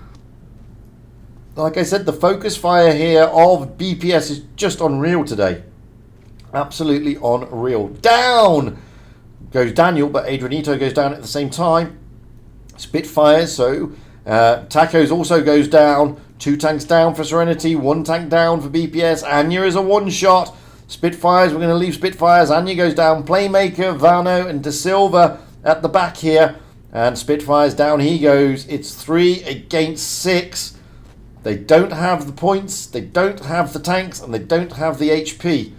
Like I said, the focus fire here of BPS is just unreal today. Absolutely unreal. Down goes Daniel, but Adrianito goes down at the same time. Spitfires, so Tacos also goes down. 2 tanks down for Serenity. 1 tank down for BPS. Anya is a one-shot. Spitfires, we're going to leave Spitfires. Anya goes down. Playmaker, Vano and De Silva at the back here. And Spitfires, down he goes. It's 3 against 6. They don't have the points, they don't have the tanks, and they don't have the HP.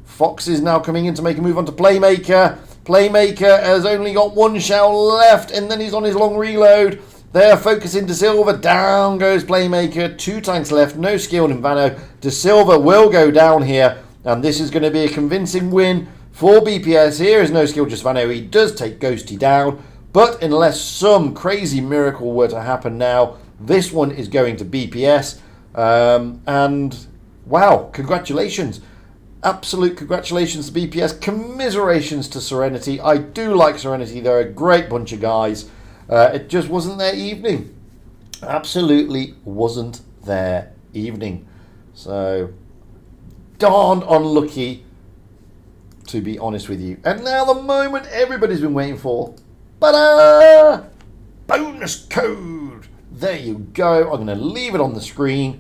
Fox is now coming in to make a move onto Playmaker. Playmaker has only got 1 shell left, and then he's on his long reload. They're focusing De Silva. Down goes Playmaker. 2 tanks left. No skill in Vano. De Silva will go down here. And this is going to be a convincing win for BPS. Here is no skill, just Vano. He does take Ghosty down. But unless some crazy miracle were to happen now, this one is going to BPS. And wow, congratulations. Absolute congratulations to BPS. Commiserations to Serenity. I do like Serenity. They're a great bunch of guys. It just wasn't their evening. Absolutely wasn't their evening. So, darn unlucky, to be honest with you. And now the moment everybody's been waiting for. Ta-da! Bonus code. There you go. I'm going to leave it on the screen.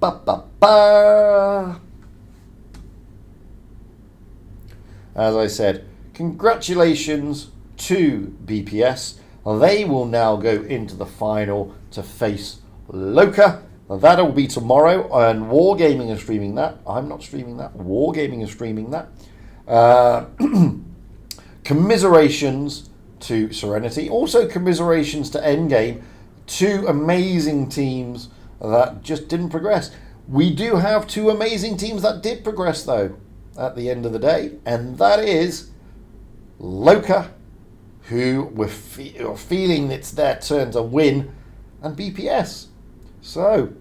Ba-ba-ba. As I said, congratulations to BPS. They will now go into the final to face Loka. That'll be tomorrow, and Wargaming is streaming that. I'm not streaming that. Wargaming is streaming that. Commiserations to Serenity. Also commiserations to Endgame. 2 amazing teams that just didn't progress. We do have 2 amazing teams that did progress, though, at the end of the day. And that is Loka, who were feeling it's their turn to win, and BPS. So,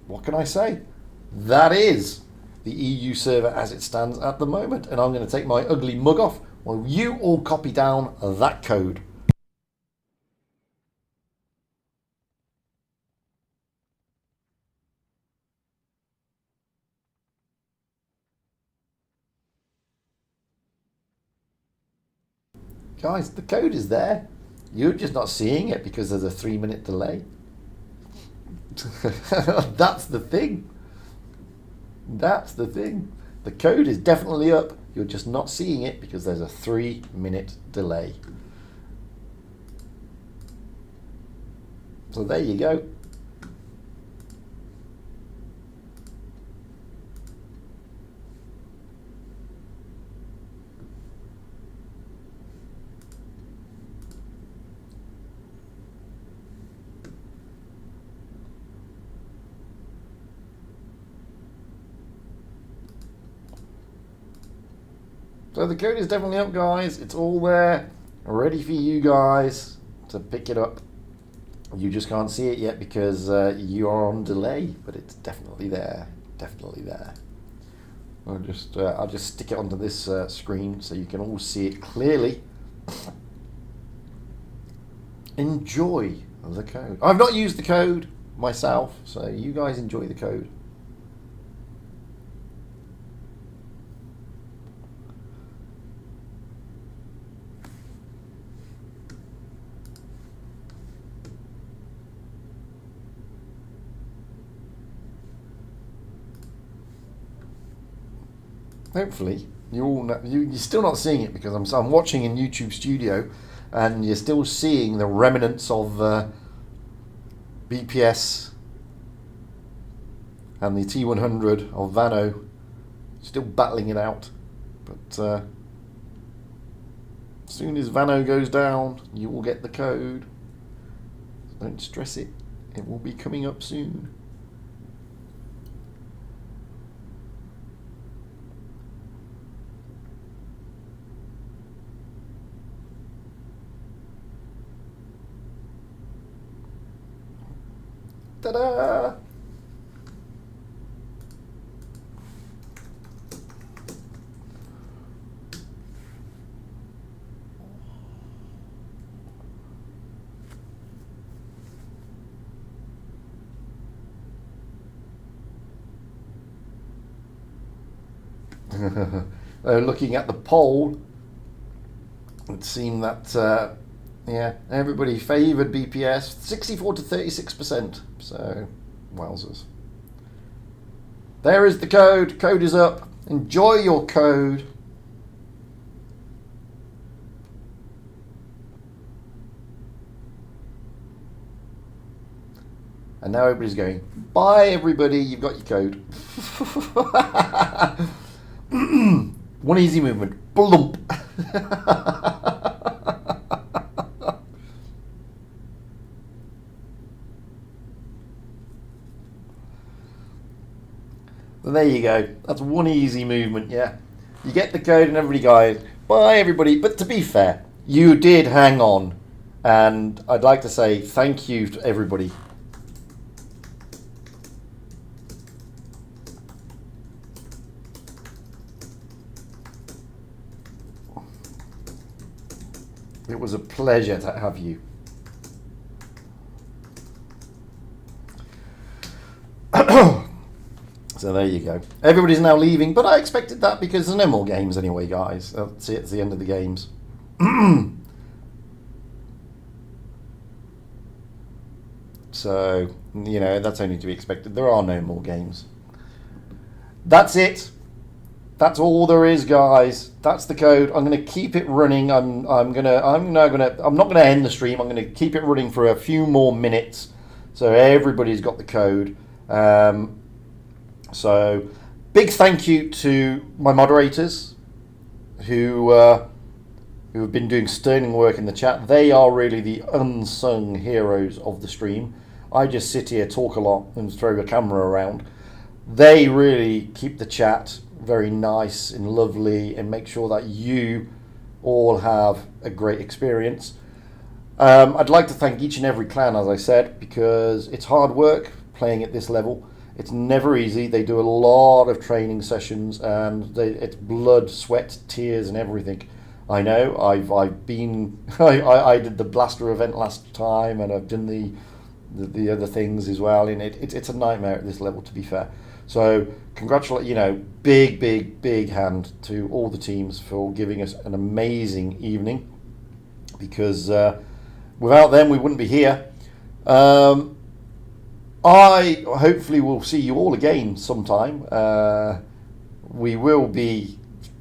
what can I say? That is the EU server as it stands at the moment. And I'm going to take my ugly mug off while you all copy down that code. Guys, the code is there. You're just not seeing it because there's a 3-minute delay. That's the thing. That's the thing. The code is definitely up. You're just not seeing it because there's a 3-minute delay. So there you go. So the code is definitely up, guys. It's all there, ready for you guys to pick it up. You just can't see it yet because you are on delay, but it's definitely there. Definitely there. I'll just stick it onto this screen so you can all see it clearly. Enjoy the code. I've not used the code myself, so you guys enjoy the code. Hopefully, you're still not seeing it because I'm watching in YouTube Studio, and you're still seeing the remnants of BPS and the T100 of Vano still battling it out. But as soon as Vano goes down, you will get the code. Don't stress it. It will be coming up soon. Ta-da! Looking at the poll, it seemed that yeah, everybody favoured BPS, 64 to 36%. So, wowzers. There is the code. Code is up. Enjoy your code. And now everybody's going, bye everybody, you've got your code. One easy movement. Blump. But there you go. That's one easy movement, yeah. You get the code and everybody goes, bye everybody. But to be fair, you did hang on. And I'd like to say thank you to everybody. It was a pleasure to have you. So there you go. Everybody's now leaving, but I expected that because there's no more games anyway, guys. That's it, it's the end of the games. So, you know, that's only to be expected. There are no more games. That's it. That's all there is, guys. That's the code. I'm going to keep it running. I'm not going to end the stream. I'm going to keep it running for a few more minutes, so everybody's got the code. So, big thank you to my moderators who have been doing sterling work in the chat. They are really the unsung heroes of the stream. I just sit here, talk a lot, and throw a camera around. They really keep the chat very nice and lovely and make sure that you all have a great experience. I'd like to thank each and every clan, as I said, because it's hard work playing at this level. It's never easy. They do a lot of training sessions, and it's blood, sweat, tears, and everything. I know. I've been. I did the blaster event last time, and I've done the other things as well. And it's a nightmare at this level, to be fair. So congratulate, big hand to all the teams for giving us an amazing evening. Because without them, we wouldn't be here. I hopefully will see you all again sometime. We will be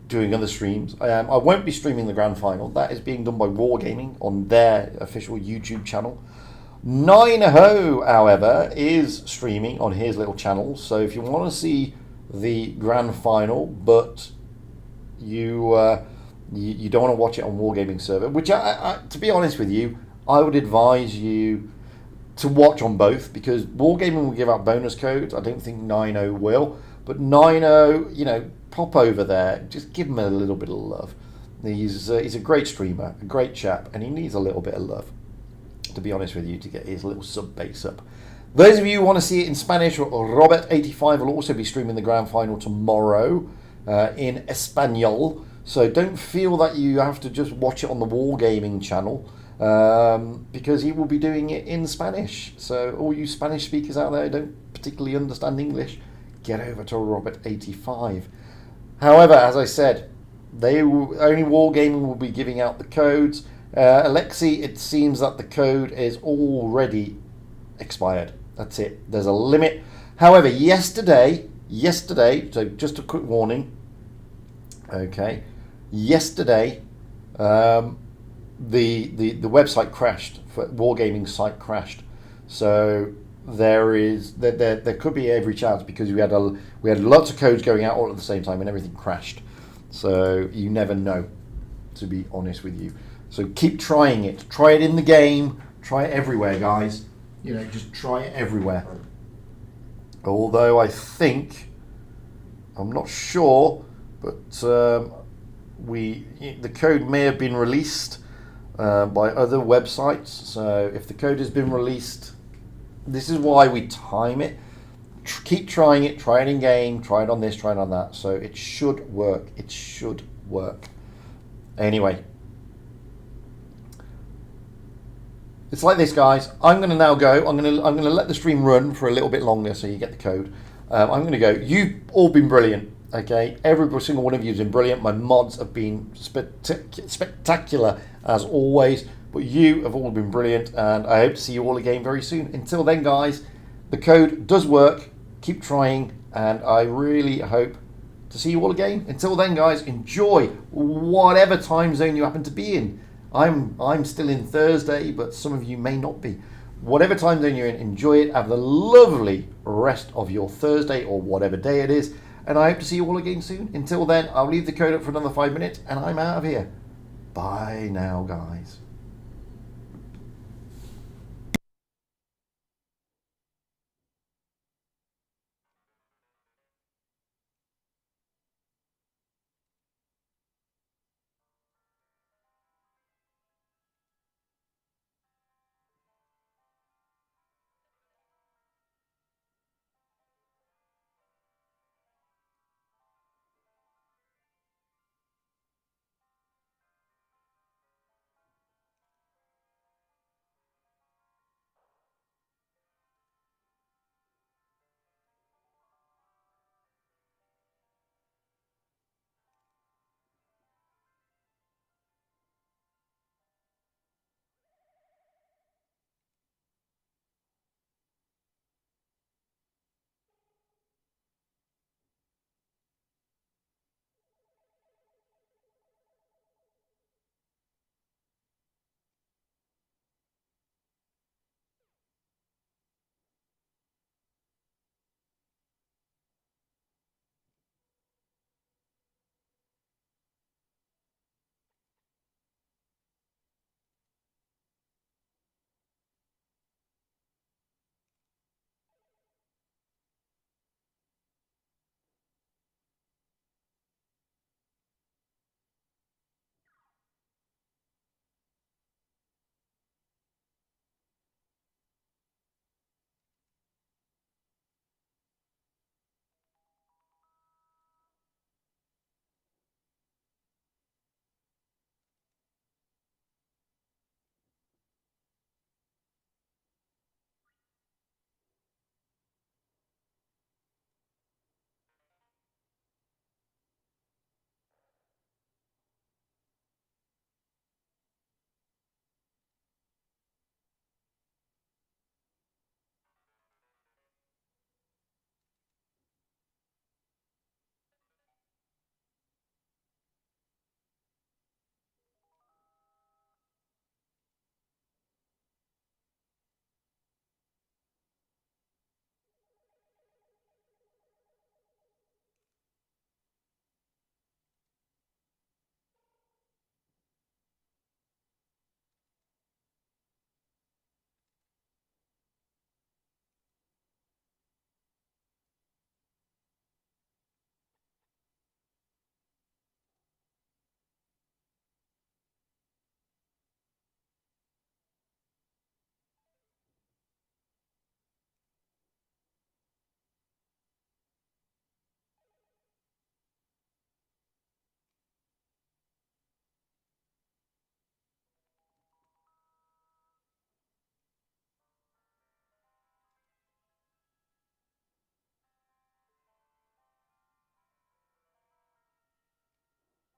doing other streams. I won't be streaming the grand final. That is being done by Wargaming on their official YouTube channel. 9ho, however, is streaming on his little channel. So if you want to see the grand final, but you don't want to watch it on Wargaming server, which to be honest with you, I would advise you to watch on both, because Wargaming will give out bonus codes. I don't think 9ho will, but 9ho, pop over there, just give him a little bit of love. He's a great streamer, a great chap, and he needs a little bit of love, to be honest with you, to get his little sub base up. Those of you who want to see it in Spanish, Robert85 will also be streaming the grand final tomorrow in Espanol. So don't feel that you have to just watch it on the Wargaming channel, because he will be doing it in Spanish. So all you Spanish speakers out there who don't particularly understand English, get over to Robert85. However, as I said, only Wargaming will be giving out the codes. Alexi, it seems that the code is already expired. That's it. There's a limit. However, yesterday, so just a quick warning. Okay, yesterday, the website crashed. Wargaming site crashed. So there could be every chance, because we had lots of codes going out all at the same time and everything crashed. So you never know, to be honest with you. So keep trying it. Try it in the game. Try it everywhere, guys. Just try it everywhere. Although I'm not sure, but the code may have been released by other websites. So if the code has been released, this is why we time it. Keep trying it. Try it in game. Try it on this. Try it on that. So it should work. It should work. Anyway. It's like this, guys. I'm going to now go. I'm going to let the stream run for a little bit longer, so you get the code. I'm going to go. You've all been brilliant. Okay, every single one of you has been brilliant. My mods have been spectacular as always. But you have all been brilliant, and I hope to see you all again very soon. Until then, guys, the code does work. Keep trying, and I really hope to see you all again. Until then, guys, enjoy whatever time zone you happen to be in. I'm still in Thursday, but some of you may not be. Whatever time zone you're in, enjoy it. Have the lovely rest of your Thursday or whatever day it is. And I hope to see you all again soon. Until then, I'll leave the code up for another 5 minutes, and I'm out of here. Bye now, guys.